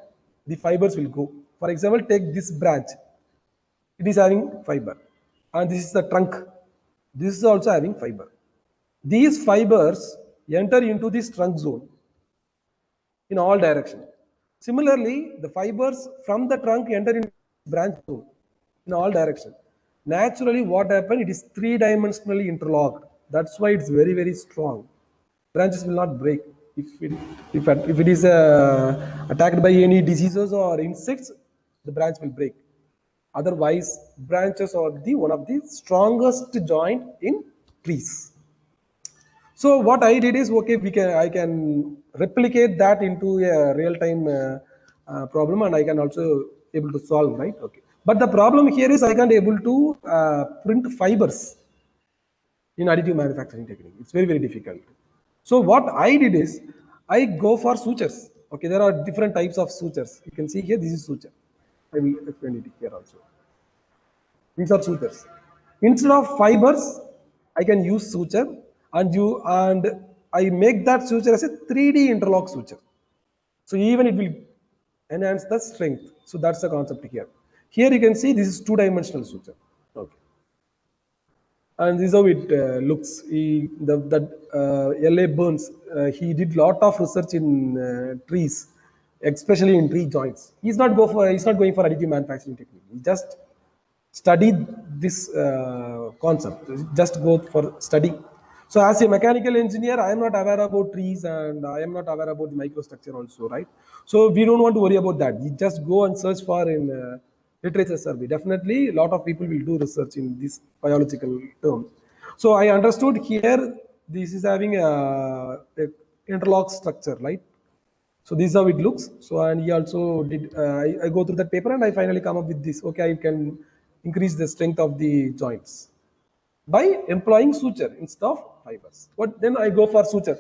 the fibers will go. For example, take this branch. It is having fiber, and this is the trunk. This is also having fiber. These fibers enter into this trunk zone in all direction. Similarly, the fibers from the trunk enter in branch zone in all direction. Naturally, what happened? It is three-dimensionally interlocked. That's why it's very, very strong. Branches will not break. If it is attacked by any diseases or insects, the branch will break. Otherwise, branches are the one of the strongest joint in trees. So what I did is, okay, I can replicate that into a real-time problem, and I can also able to solve, right? Okay. But the problem here is I can't able to print fibers in additive manufacturing technique. It's very, very difficult. So what I did is I go for sutures. Okay, there are different types of sutures. You can see here, this is suture. I will explain it here also. These are sutures. Instead of fibers, I can use suture, and I make that suture as a 3D interlock suture. So even it will enhance the strength. So that's the concept here. Here you can see this is two-dimensional suture. Okay. And this is how it looks. L.A. Burns, he did lot of research in trees, especially in tree joints. He's not going for additive manufacturing technique. He just studied this concept. Just go for study. So as a mechanical engineer, I am not aware about trees, and I am not aware about microstructure also, right? So we don't want to worry about that. You just go and search for in literature survey. Definitely a lot of people will do research in this biological term. So I understood here this is having a interlock structure, right? So this is how it looks. So, and he also did I go through that paper, and I finally come up with this. Okay, I can increase the strength of the joints by employing suture instead of fibers. What then I go for suture.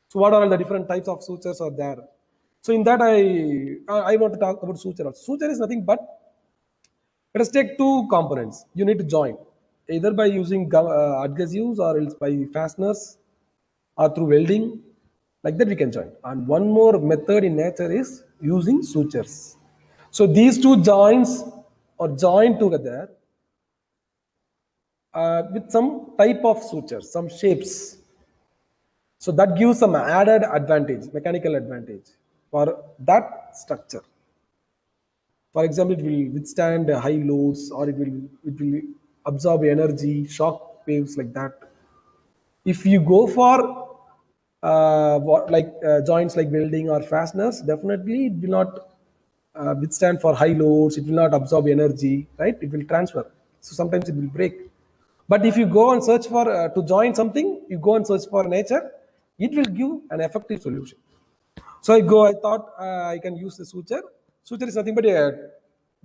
So what are all the different types of sutures are there? So in that I want to talk about suture. Suture is nothing but, let us take two components. You need to join either by using adhesives, or else by fasteners, or through welding. Like that we can join. And one more method in nature is using sutures. So these two joints are joined together with some type of sutures, some shapes. So that gives some added advantage, mechanical advantage for that structure. For example, it will withstand high loads, or it will absorb energy, shock waves, like that. If you go for joints like welding or fasteners, definitely it will not withstand for high loads. It will not absorb energy, right? It will transfer. So sometimes it will break. But if you go and search for to join something, you go and search for nature, it will give an effective solution. So I thought I can use the suture. Suture is nothing but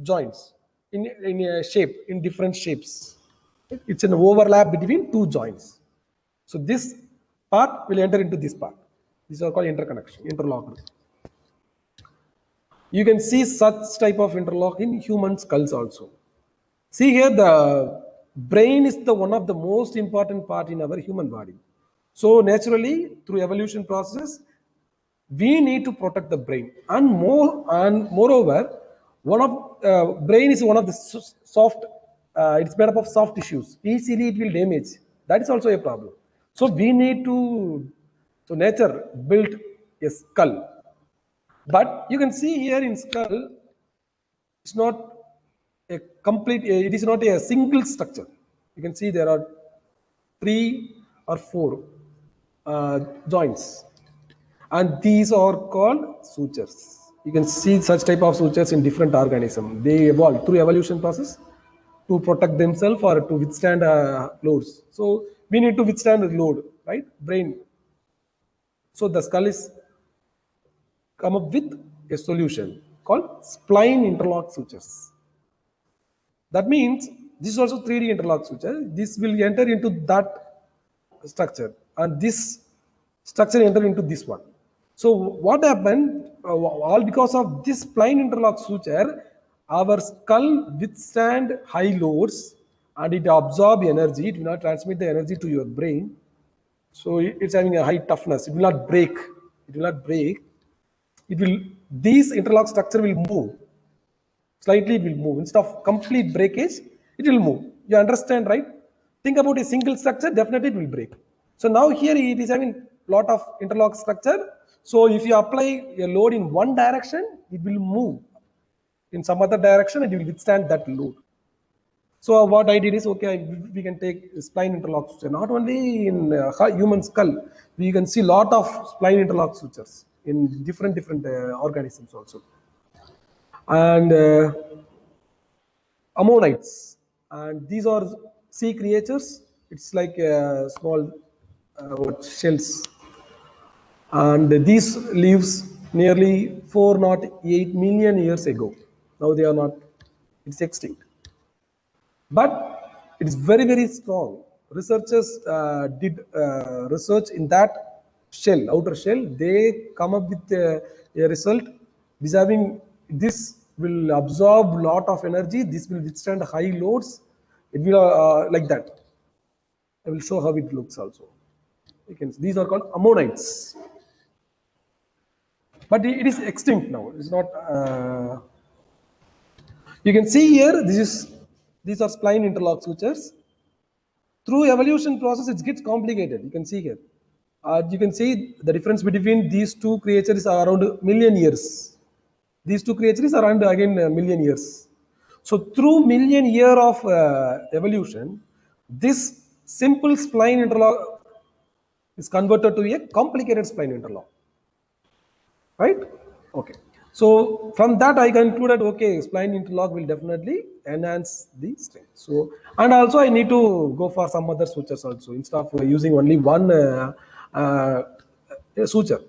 joints in a shape, in different shapes. It's an overlap between two joints. So this part will enter into this part. These are called interconnection, interlocked. You can see such type of interlock in human skulls also. See here, brain is the one of the most important part in our human body. So naturally, through evolution process, we need to protect the brain, and moreover, one of brain is one of the soft. It's made up of soft tissues. Easily it will damage. That is also a problem. So we need to. So nature built a skull, but you can see here in skull, it's not a complete. It is not a single structure. You can see there are 3 or 4 joints, and these are called sutures. You can see such type of sutures in different organisms. They evolve through evolution process to protect themselves or to withstand loads. So we need to withstand the load, right? Brain. So the skull is come up with a solution called spline interlock sutures. That means this is also 3D interlock suture. This will enter into that structure, and this structure enter into this one. So what happened? All because of this spline interlock suture, our skull withstand high loads and it absorb energy. It will not transmit the energy to your brain. So it's having a high toughness. It will not break. It will not break. It will. This interlock structure will move. Slightly it will move. Instead of complete breakage, it will move. You understand, right? Think about a single structure, definitely it will break. So now here it is having lot of interlock structure. So if you apply a load in one direction, it will move. In some other direction, it will withstand that load. So what I did is, okay, we can take spline interlock suture. Not only in human skull, we can see lot of spline interlock sutures in different organisms also. And ammonites, and these are sea creatures. It's like small shells, and these lives nearly 408 million years ago. Now they are not, it's extinct, but it's very strong. Researchers did research in that shell, outer shell. They come up with a result which having this will absorb lot of energy. This will withstand high loads. It will like that. I will show how it looks also. You can see, these are called ammonites, but it is extinct now. It's not. You can see here. These are spline interlock sutures. Through evolution process, it gets complicated. You can see here. You can see the difference between these two creatures are around a million years. These two creatures are around again a million years. So through million year of evolution, this simple spline interlock is converted to a complicated spline interlock. Right? Okay. So from that I concluded, okay, spline interlock will definitely enhance the strength. So, and also I need to go for some other sutures also instead of using only one suture.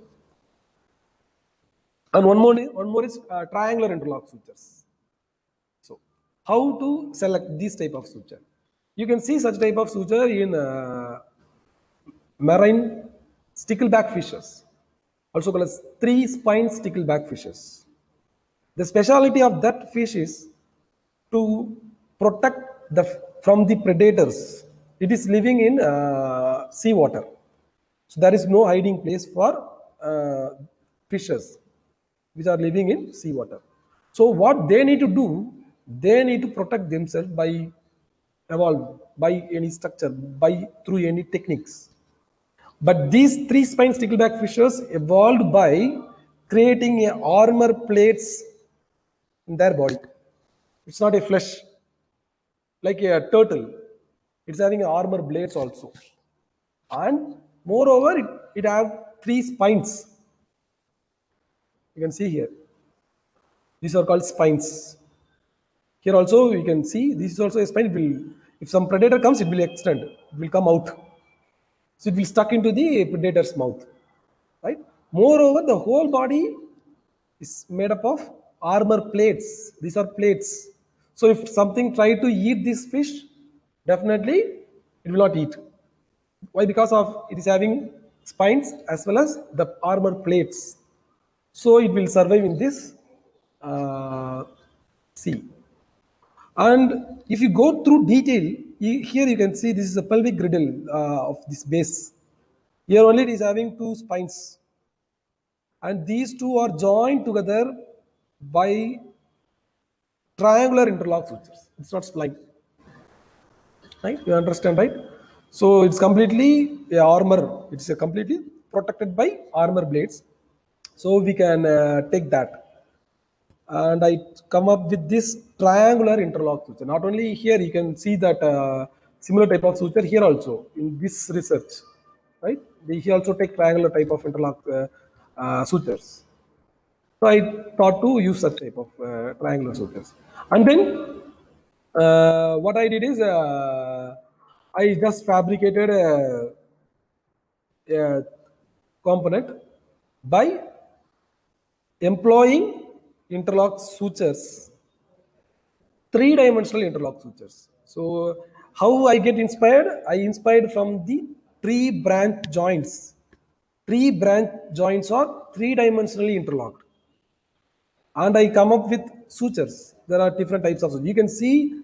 And one more is triangular interlock sutures. So how to select this type of suture? You can see such type of suture in marine stickleback fishes, also called as 3-spine stickleback fishes. The speciality of that fish is to protect from the predators. It is living in sea water, so there is no hiding place for fishes which are living in sea water. So what they need to do, they need to protect themselves by evolve by any structure, through any techniques. But these 3-spine stickleback fishes evolved by creating a armor plates in their body. It's not a flesh like a turtle. It's having armor blades also, and moreover it have 3 spines. You can see here. These are called spines. Here also you can see this is also a spine. It will, if some predator comes, it will extend. It will come out. So it will stuck into the predator's mouth. Right? Moreover, the whole body is made up of armor plates. These are plates. So if something try to eat this fish, definitely it will not eat. Why? Because of it is having spines as well as the armor plates. So it will survive in this sea. And if you go through detail, here you can see this is a pelvic griddle of this base. Here only it is having two spines, and these two are joined together by triangular interlock sutures. It's not spline, right? You understand, right? So it's completely a armor. It's a completely protected by armor blades. So we can take that, and I come up with this triangular interlock suture. Not only here, you can see that similar type of suture here also in this research, right? He also take triangular type of interlock sutures. So I thought to use such type of triangular sutures. And then what I did is I just fabricated a component by employing interlock sutures, three-dimensional interlock sutures. So how I get inspired? I inspired from the tree branch joints. Tree branch joints are three-dimensionally interlocked, and I come up with sutures. There are different types of sutures. You can see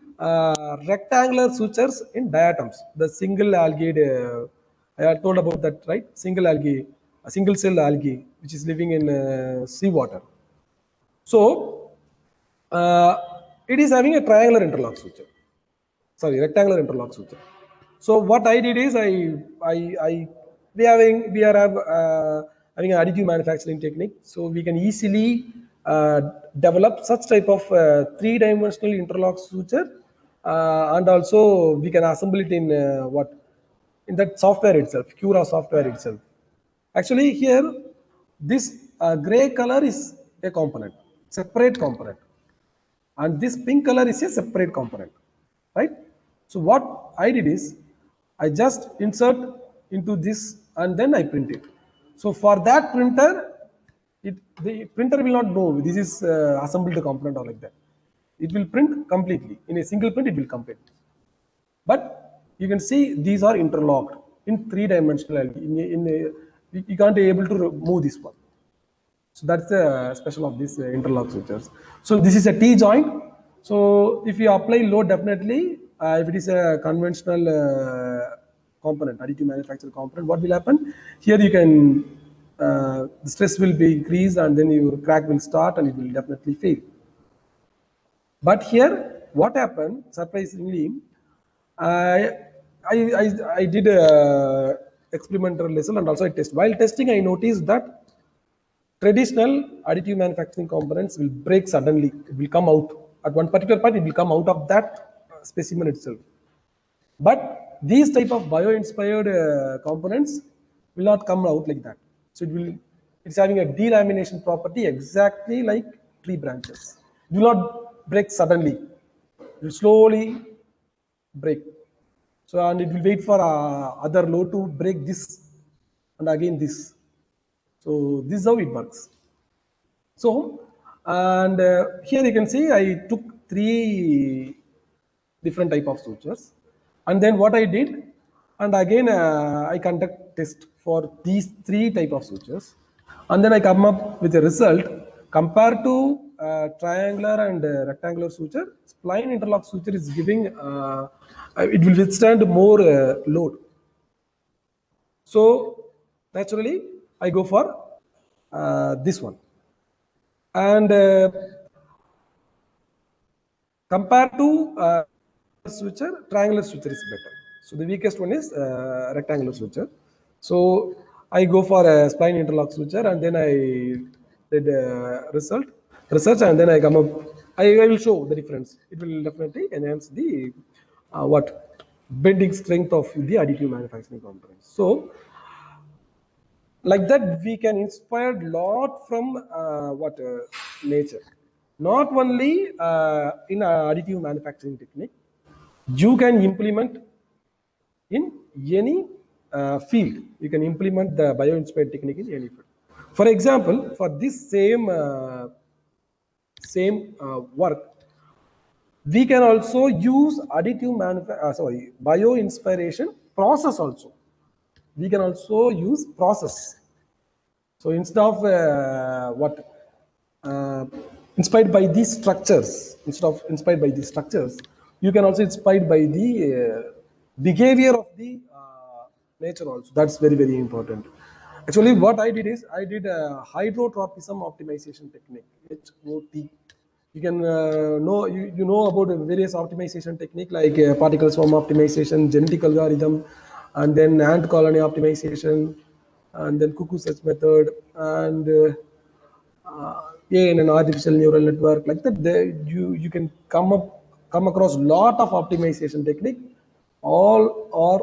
rectangular sutures in diatoms. The single algae, I had told about that, right? Single algae, a single cell algae, which is living in seawater. So it is having a triangular interlock suture. Sorry, rectangular interlock suture. So what I did is we are having an additive manufacturing technique, so we can easily develop such type of three-dimensional interlock suture, and also we can assemble it in in that software itself, Cura software itself. Actually, here this gray color is a component, separate component, and this pink color is a separate component, right? So what I did is I just insert into this and then I print it. So for that printer, the printer will not know this is assembled component or like that. It will print completely in a single print. It will complete. But you can see these are interlocked in three-dimensional. You can't be able to move this one. So that's the special of these interlock sutures. So this is a T joint. So if you apply load, definitely, if it is a conventional component, additive manufactured component, what will happen? Here you can, the stress will be increased and then your crack will start and it will definitely fail. But here, what happened, surprisingly, I did a experimental lesson and also I test. While testing, I noticed that traditional additive manufacturing components will break suddenly. It will come out at one particular point. It will come out of that specimen itself. But these type of bio-inspired components will not come out like that. So it's having a delamination property exactly like tree branches. It will not break suddenly. It will slowly break. So and it will wait for other load to break this and again this. So this is how it works. So, and here you can see I took three different type of sutures, and then what I did, and again I conduct test for these three type of sutures, and then I come up with a result compared to triangular and rectangular suture. Spline interlock suture is giving it will withstand more load. So naturally I go for this one. And compared to suture, triangular suture is better. So the weakest one is rectangular suture. So I go for a spline interlock suture, and then I did research, and then I come up. I will show the difference. It will definitely enhance the bending strength of the additive manufacturing components. So like that, we can inspire a lot from nature. Not only in additive manufacturing technique, you can implement in any field. You can implement the bio-inspired technique in any field. For example, for this same work, we can also use bio-inspiration process also. We can also use process. So instead of inspired by these structures, you can also inspired by the behavior of the nature also. That's very, very important. Actually, what I did is I did a hydrotropism optimization technique, HOT. You can you know about various optimization technique like particle swarm optimization, genetic algorithm, and then ant colony optimization, and then cuckoo search method, and in an artificial neural network like that. You can come across lot of optimization technique, all are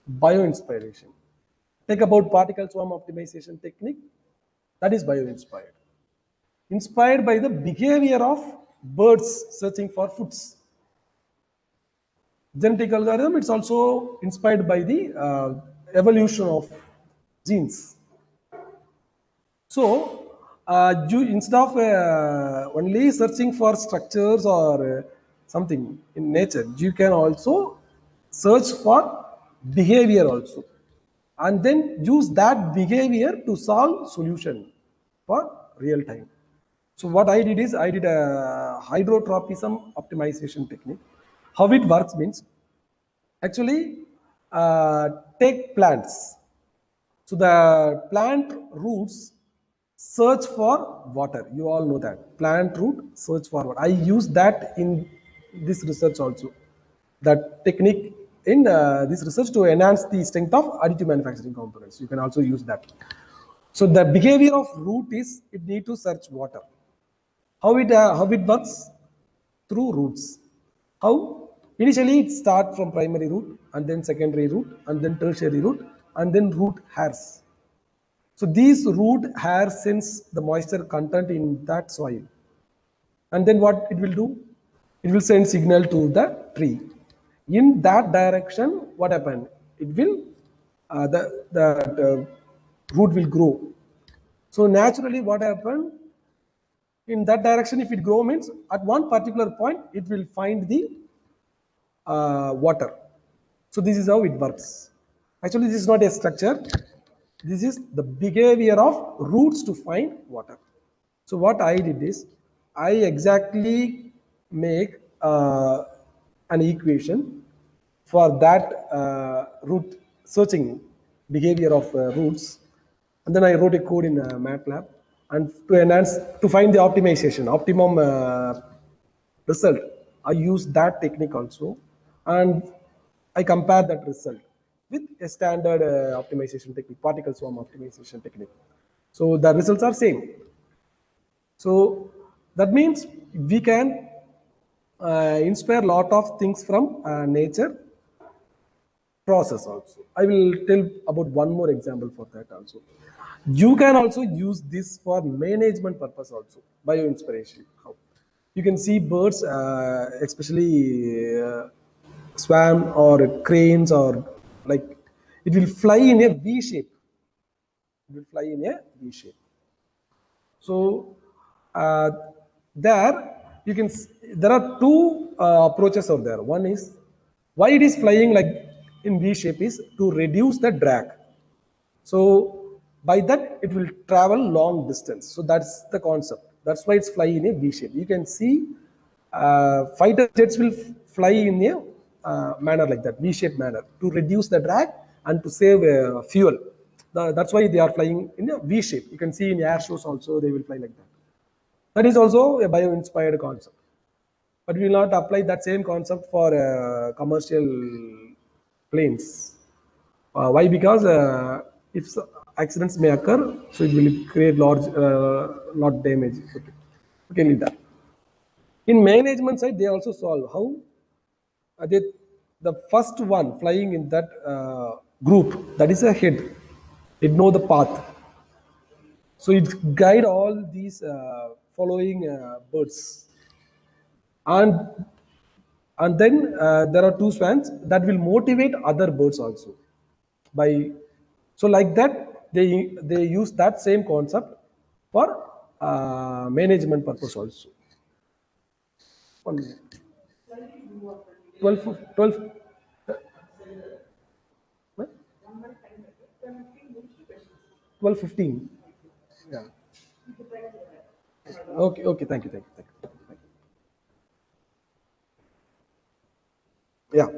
bio-inspiration. Think about particle swarm optimization technique, that is bio-inspired. Inspired by the behavior of birds searching for foods. Genetic algorithm, it's also inspired by the evolution of genes. So, you instead of only searching for structures or something in nature, you can also search for behavior also, and then use that behavior to solve solution for real time. So what I did is I did a hydrotropism optimization technique. How it works means, actually, take plants. So the plant roots search for water. You all know that. Plant root search for water. I use that in this research also. That technique in this research to enhance the strength of additive manufacturing components. You can also use that. So the behavior of root is it need to search water. How it works? Through roots. How? Initially it starts from primary root, and then secondary root, and then tertiary root, and then root hairs. So these root hairs sense the moisture content in that soil, and then what it will do? It will send signal to the tree. In that direction, what happened? It will the root will grow. So naturally, what happened? In that direction, if it grow means at one particular point, it will find the water. So this is how it works. Actually, this is not a structure. This is the behavior of roots to find water. So what I did is, I exactly make an equation for that root searching behavior of roots, and then I wrote a code in MATLAB, and to enhance, to find the optimization, optimum result, I use that technique also, and I compare that result with a standard optimization technique, particle swarm optimization technique. So the results are same. So that means we can inspire lot of things from nature process also. I will tell about one more example for that also. You can also use this for management purpose also, bio-inspiration. How? You can see birds, especially swan or cranes, or like, it will fly in a V shape. It will fly in a V shape. So there you can there are two approaches out there. One is why it is flying like in V shape is to reduce the drag. So by that it will travel long distance. So that's the concept. That's why it's flying in a V shape. You can see fighter jets will fly in a manner like that, V-shaped manner, to reduce the drag and to save fuel. That's why they are flying in a V shape. You can see in air shows also they will fly like that. That is also a bio-inspired concept. But we will not apply that same concept for commercial planes. Why? Because if accidents may occur, so it will create large lot damage. Okay, leave that. In management side, they also solve how the first one flying in that group, that is a head. It know the path. So it guide all these following birds, and then there are two swans that will motivate other birds also. By so like that they use that same concept for management purpose also. 1 minute. 12 what? 12:15. Yeah. Okay. Thank you. Yeah,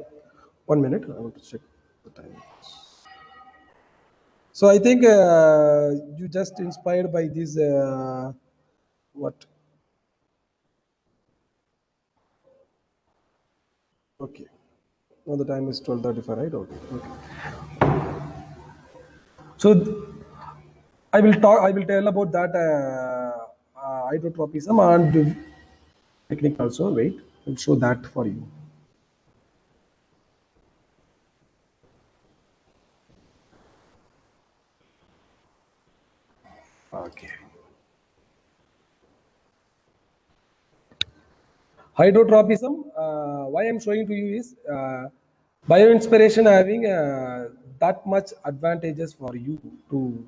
1 minute. I want to check the time. So I think you just inspired by this. What? Okay. Now the time is 12:35, right? Okay. So I will talk. I will tell about that hydrotropism and technique also. Wait, I'll show that for you. Okay. Hydrotropism. Why I'm showing to you is bioinspiration having that much advantages for you to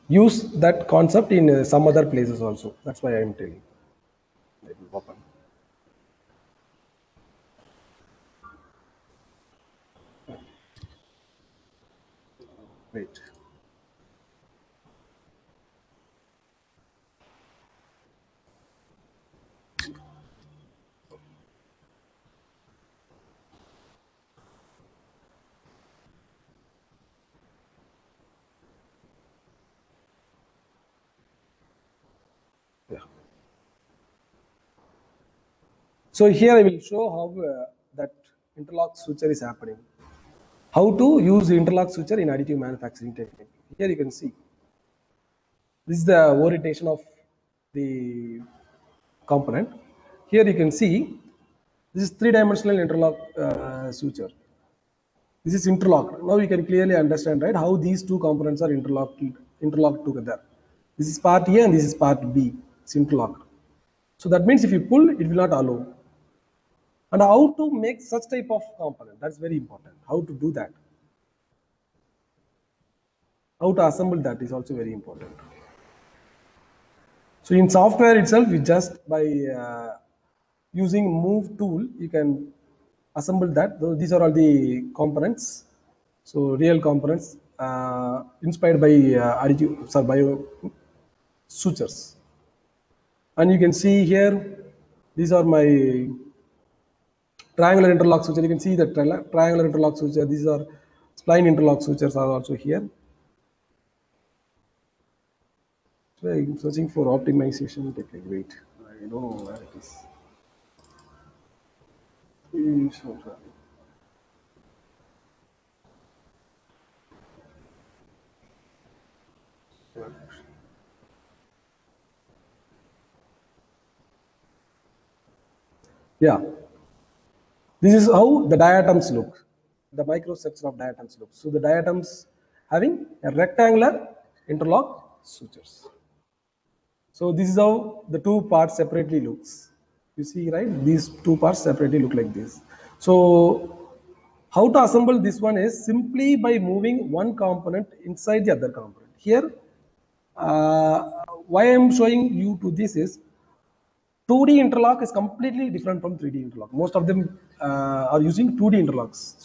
use that concept in some other places also. That's why I'm telling. Let me open. Wait. Yeah. So here I will show how that interlock switcher is happening. How to use the interlock switcher in additive manufacturing technique. Here you can see. This is the orientation of the component. Here you can see this is three-dimensional interlock switcher. This is interlocked. Now you can clearly understand, right, how these two components are interlocked together. This is part A and this is part B. It's interlocked. So that means if you pull, it will not allow. And how to make such type of component? That's very important. How to do that? How to assemble that is also very important. So in software itself, you just by using move tool, you can assemble that. These are all the components. So real components inspired by bio sutures. And you can see here, these are my triangular interlock suture. You can see the triangular interlock suture. These are spline interlock sutures are also here. So I'm searching for optimization technique. Wait, I don't know where it is. Yeah, this is how the diatoms look, the microstructure of diatoms look. So the diatoms having a rectangular interlock sutures. So this is how the two parts separately looks. You see, right? These two parts separately look like this. So how to assemble this one is simply by moving one component inside the other component. Here, why I'm showing you to this is 2D interlock is completely different from 3D interlock. Most of them are using 2D interlocks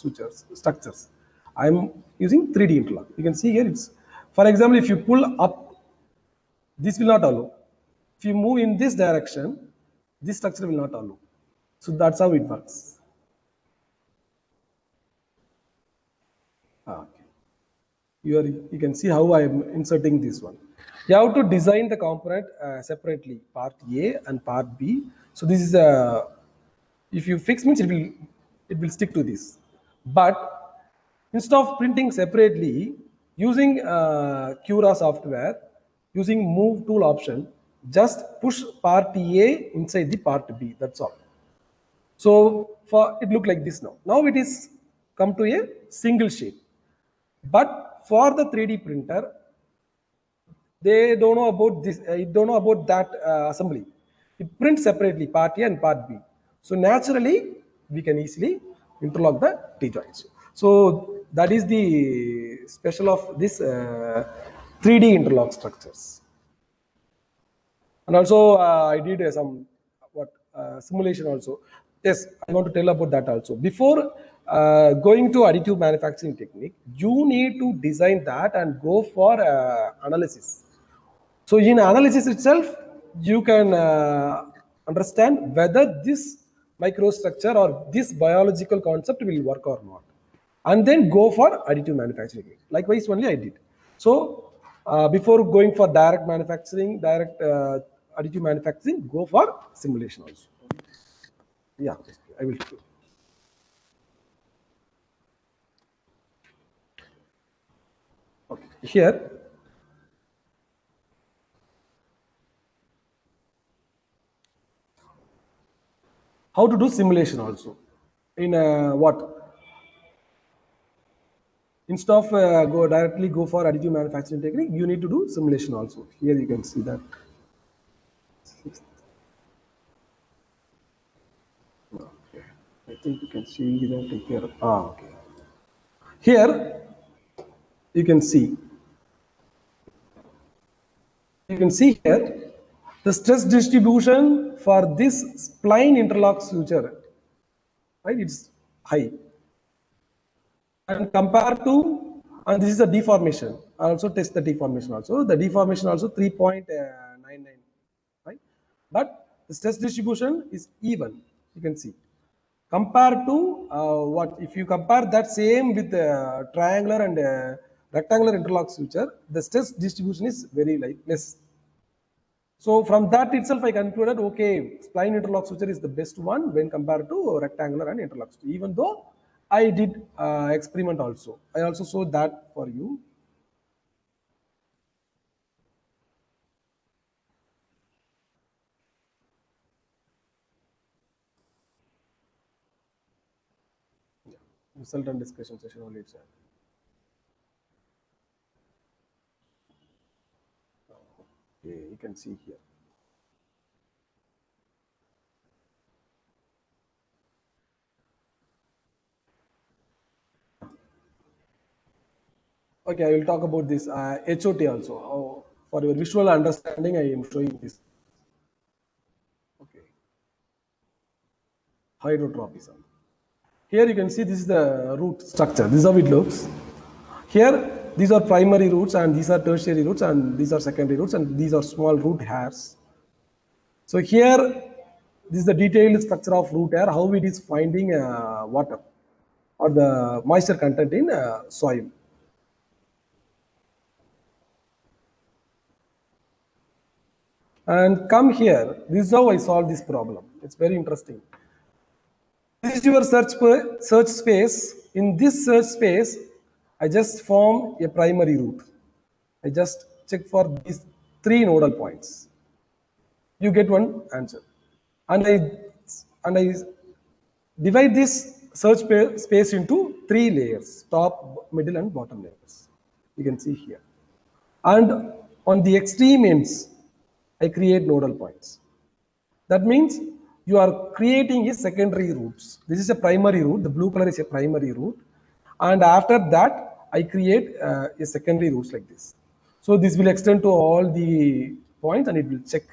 structures. I'm using 3D interlock. You can see here it's, for example, if you pull up, this will not allow. If you move in this direction, this structure will not allow. So that's how it works. Okay. You can see how I am inserting this one. You have to design the component separately, part A and part B. So this is a, if you fix means it will stick to this. But instead of printing separately, using Cura software, using move tool option, just push part A inside the part B. That's all. So for it look like this now. Now it is come to a single shape. But for the 3D printer, they don't know about this. Don't know about that assembly. It prints separately, part A and part B. So naturally, we can easily interlock the T joints. So that is the special of this 3D interlock structures. And also, I did some simulation also. Yes, I want to tell about that also. Before going to additive manufacturing technique, you need to design that and go for analysis. So in analysis itself, you can understand whether this microstructure or this biological concept will work or not, and then go for additive manufacturing. Likewise, only I did. So before going for direct manufacturing, additive manufacturing, go for simulation also. Yeah, I will. Okay, here. How to do simulation also in what? Instead of go for additive manufacturing technique, you need to do simulation also. Here you can see that. Okay. I think you can see that here. Okay. Here you can see. You can see here the stress distribution for this spline interlock suture, right? It's high. And compared to, and this is a deformation. I also test the deformation also. The deformation also 3.99, right? But the stress distribution is even. You can see. Compared to what? If you compare that same with triangular and rectangular interlock suture, the stress distribution is very less. So from that itself, I concluded, okay, spline interlock suture is the best one when compared to rectangular and interlock suture. Even though I did experiment also. I also showed that for you. Yeah. Result and discussion session only it's okay, you can see here. Okay, I will talk about this HOT also. For your visual understanding, I am showing this. Okay. Hydrotropism. Here you can see this is the root structure. This is how it looks. Here, these are primary roots and these are tertiary roots and these are secondary roots and these are small root hairs. So here, this is the detailed structure of root hair, how it is finding water or the moisture content in soil. And come here, this is how I solve this problem. It's very interesting. This is your search space. In this search space, I just form a primary root. I just check for these 3 nodal points. You get one answer. And I divide this search space into 3 layers, top, middle, and bottom layers. You can see here. And on the extreme ends, I create nodal points. That means you are creating a secondary roots. This is a primary root. The blue color is a primary root. And after that, I create a secondary roots like this. So this will extend to all the points and it will check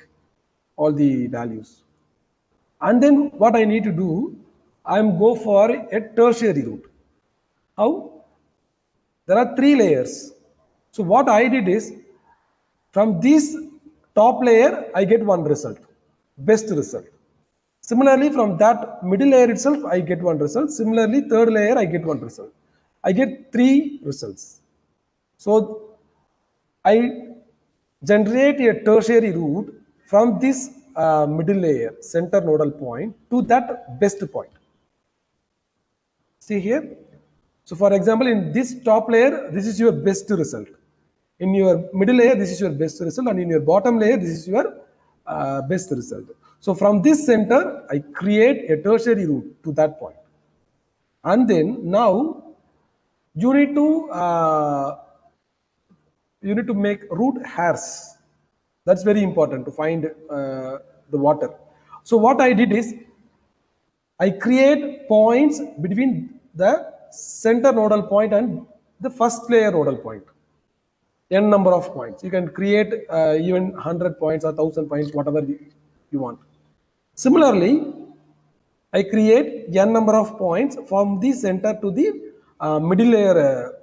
all the values. And then what I need to do, I'm go for a tertiary root. How? There are 3 layers. So what I did is, from this top layer, I get one result, best result. Similarly, from that middle layer itself, I get one result. Similarly, third layer, I get one result. I get 3 results. So I generate a tertiary root from this middle layer, center nodal point, to that best point. See here. So for example, in this top layer, this is your best result. In your middle layer, this is your best result, and in your bottom layer, this is your best result. So from this center, I create a tertiary root to that point. And then now you need to make root hairs. That's very important to find the water. So what I did is, I create points between the center nodal point and the first layer nodal point. N number of points. You can create even 100 points or 1000 points, whatever you want. Similarly, I create n number of points from the center to the middle layer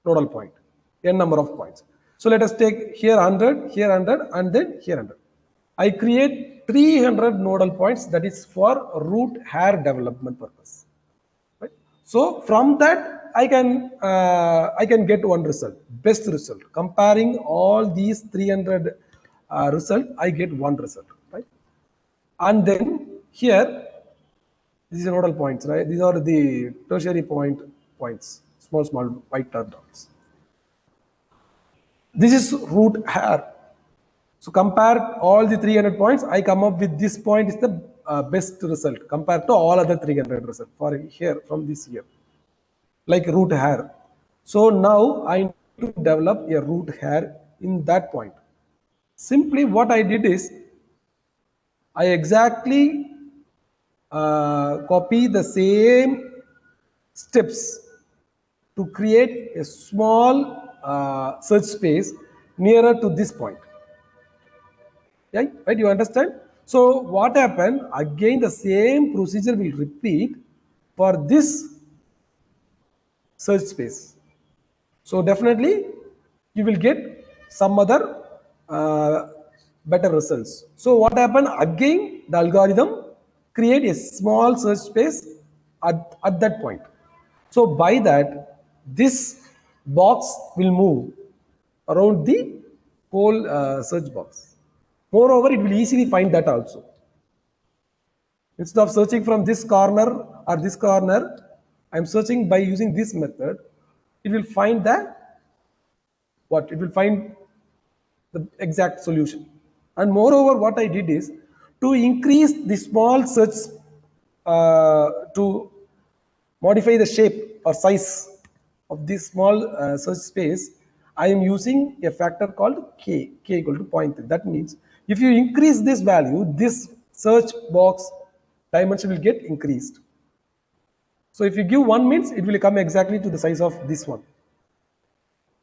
nodal point. N number of points. So let us take here 100, here 100, and then here 100. I create 300 nodal points, that is for root hair development purpose. Right? So from that I can get one result, best result. Comparing all these 300 result, I get one result, right? And then here, these are nodal points, right? These are the tertiary points, small white dots. This is root hair. So compare all the 300 points, I come up with this point is the best result compared to all other 300 result for here from this year, like root hair. So now I need to develop a root hair in that point. Simply what I did is I exactly copy the same steps to create a small search space nearer to this point. Yeah, right, you understand? So what happened, again the same procedure will repeat for this search space. So definitely you will get some other better results. So what happened, again the algorithm create a small search space at that point. So by that, this box will move around the whole search box. Moreover, it will easily find that also. Instead of searching from this corner or this corner, I'm searching by using this method. It will find that what? It will find the exact solution. And moreover, what I did is to increase the small search, to modify the shape or size of this small search space, I am using a factor called k equal to 0.3. That means if you increase this value, this search box dimension will get increased. So if you give 1 means it will come exactly to the size of this one.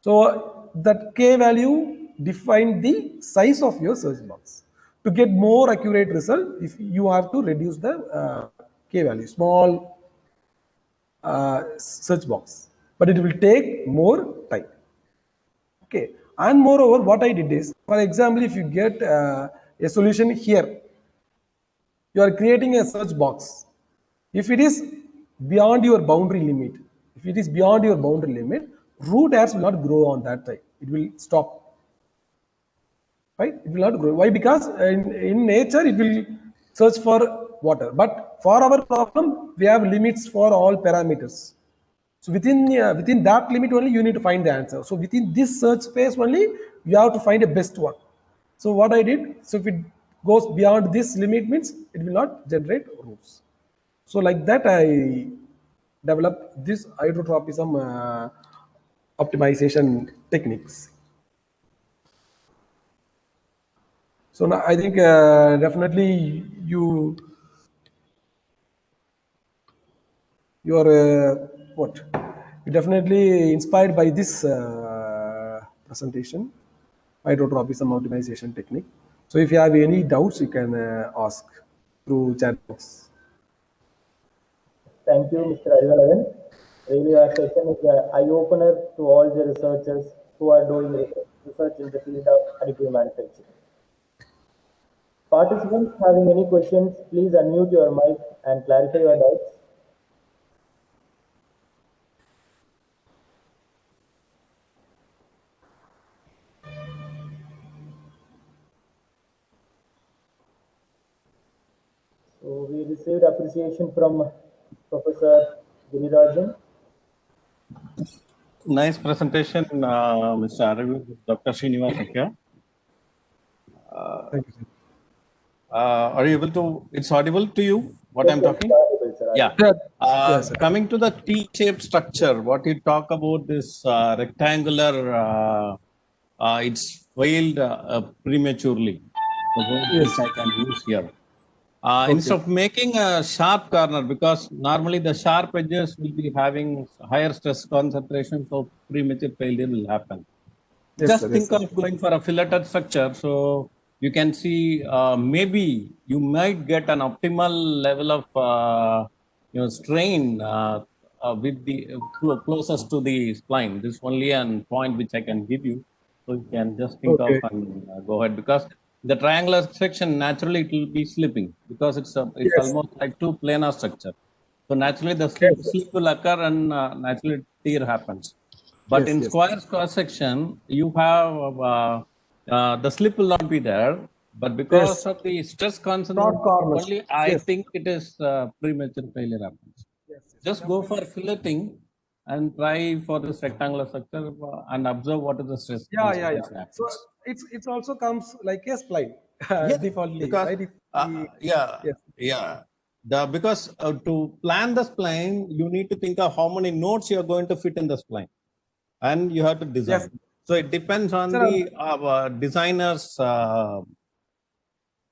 So that k value define the size of your search box. To get more accurate result, if you have to reduce the k value, small search box, but it will take more time. Okay, and moreover, what I did is, for example, if you get a solution here, you are creating a search box. If it is beyond your boundary limit, root hairs will not grow on that time. It will stop. Right? It will not grow. Why? Because in nature it will search for water. But for our problem, we have limits for all parameters. So within that limit only you need to find the answer. So within this search space only you have to find a best one. So what I did, so if it goes beyond this limit means it will not generate roots. So like that I developed this hydrotropism optimization techniques. So now I think definitely you are what? You definitely inspired by this presentation, hydrotropism optimization technique. So if you have any doubts, you can ask through chat box. Thank you, Mr. Arivalagan. Really, your session is an eye-opener to all the researchers who are doing research in the field of additive manufacturing. Participants having any questions, please unmute your mic and clarify your doubts. So we received appreciation from Professor Ginirajan. Nice presentation, Mr. Aravind, Dr. Srinivasan here. Thank you, sir. Are you able to, it's audible to you, what I'm talking? Yeah. Yes, sir. Coming to the T-shaped structure, what you talk about this rectangular, it's failed prematurely, Yes. which I can use here. Instead of making a sharp corner, because normally the sharp edges will be having higher stress concentration, so premature failure will happen. Yes, Just sir, think yes, sir. of going for a filleted structure. So you can see maybe you might get an optimal level of strain with the closest to the spline. This is only a point which I can give you. So you can just think Okay. of and go ahead, because the triangular section naturally it will be slipping because it's Yes. almost like two planar structure. So naturally the Yes. slip will occur and naturally tear happens. But Yes, in yes. square cross section, you have the slip will not be there. But because Yes. of the stress concentration, corners. only I Yes. think it is premature failure happens. Yes, yes. Just go for filleting and try for this rectangular structure and observe what is the stress. Yeah, yeah, yeah. concentration So happens. it also comes like a spline Yeah, defaultly, because right? If we, yes. yeah. Because to plan the spline, you need to think of how many nodes you are going to fit in the spline, and you have to design. Yes. So it depends on Sir, the designer's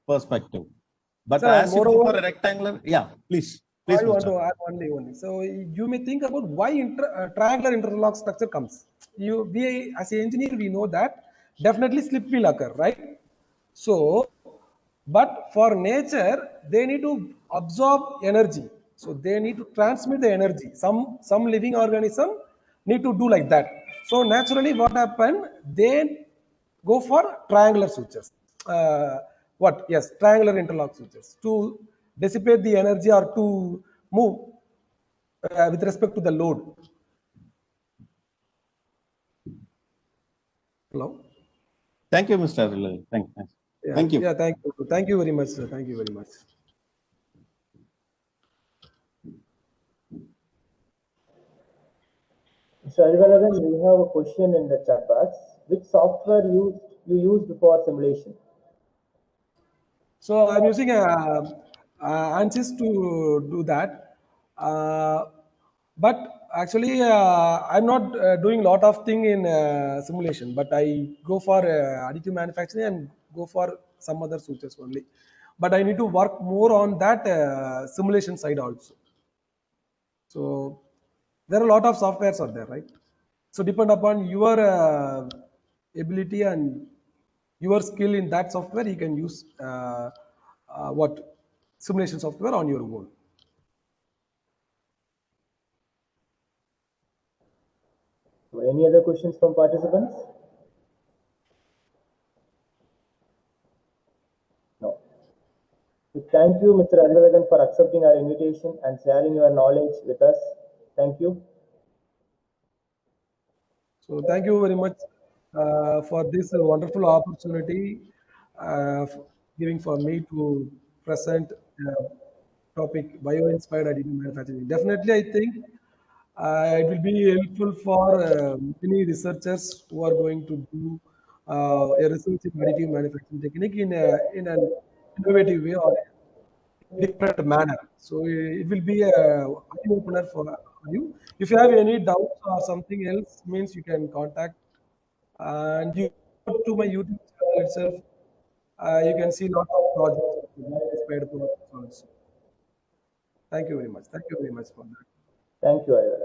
perspective. But sir, as you go for moreover, a rectangular, yeah, please, I want Mr. to add only. So you may think about why triangular interlock structure comes. We as an engineer, we know that definitely slip will occur, right? So, but for nature, they need to absorb energy. So they need to transmit the energy. Some living organism need to do like that. So naturally, what happen? They go for triangular sutures. What? Yes, triangular interlock sutures to dissipate the energy or to move with respect to the load. Hello. Thank you, Mr. Arulal. Yeah, Thank you. yeah. Thank you. Thank you very much, sir. Thank you very much. Mr. Arivalagan, we have a question in the chat box. Which software you used for simulation? So I'm using ANSYS to do that. But actually, I'm not doing lot of thing in simulation, but I go for additive manufacturing and go for some other sutures only. But I need to work more on that simulation side also. So there are a lot of softwares out there, right? So depend upon your ability and your skill in that software, you can use what simulation software on your own. So any other questions from participants? No. So thank you, Mr. Arivalagan, for accepting our invitation and sharing your knowledge with us. Thank you. So thank you very much for this wonderful opportunity giving for me to present topic bio-inspired additive manufacturing. Definitely, I think it will be helpful for many researchers who are going to do a research in additive manufacturing technique in an innovative way or different manner. So it will be a eye opener for you. If you have any doubts or something else, means you can contact and you go to my YouTube channel itself. You can see lot of projects, inspired projects also. Thank you very much. Thank you very much for that. Thank you, Arivalagan.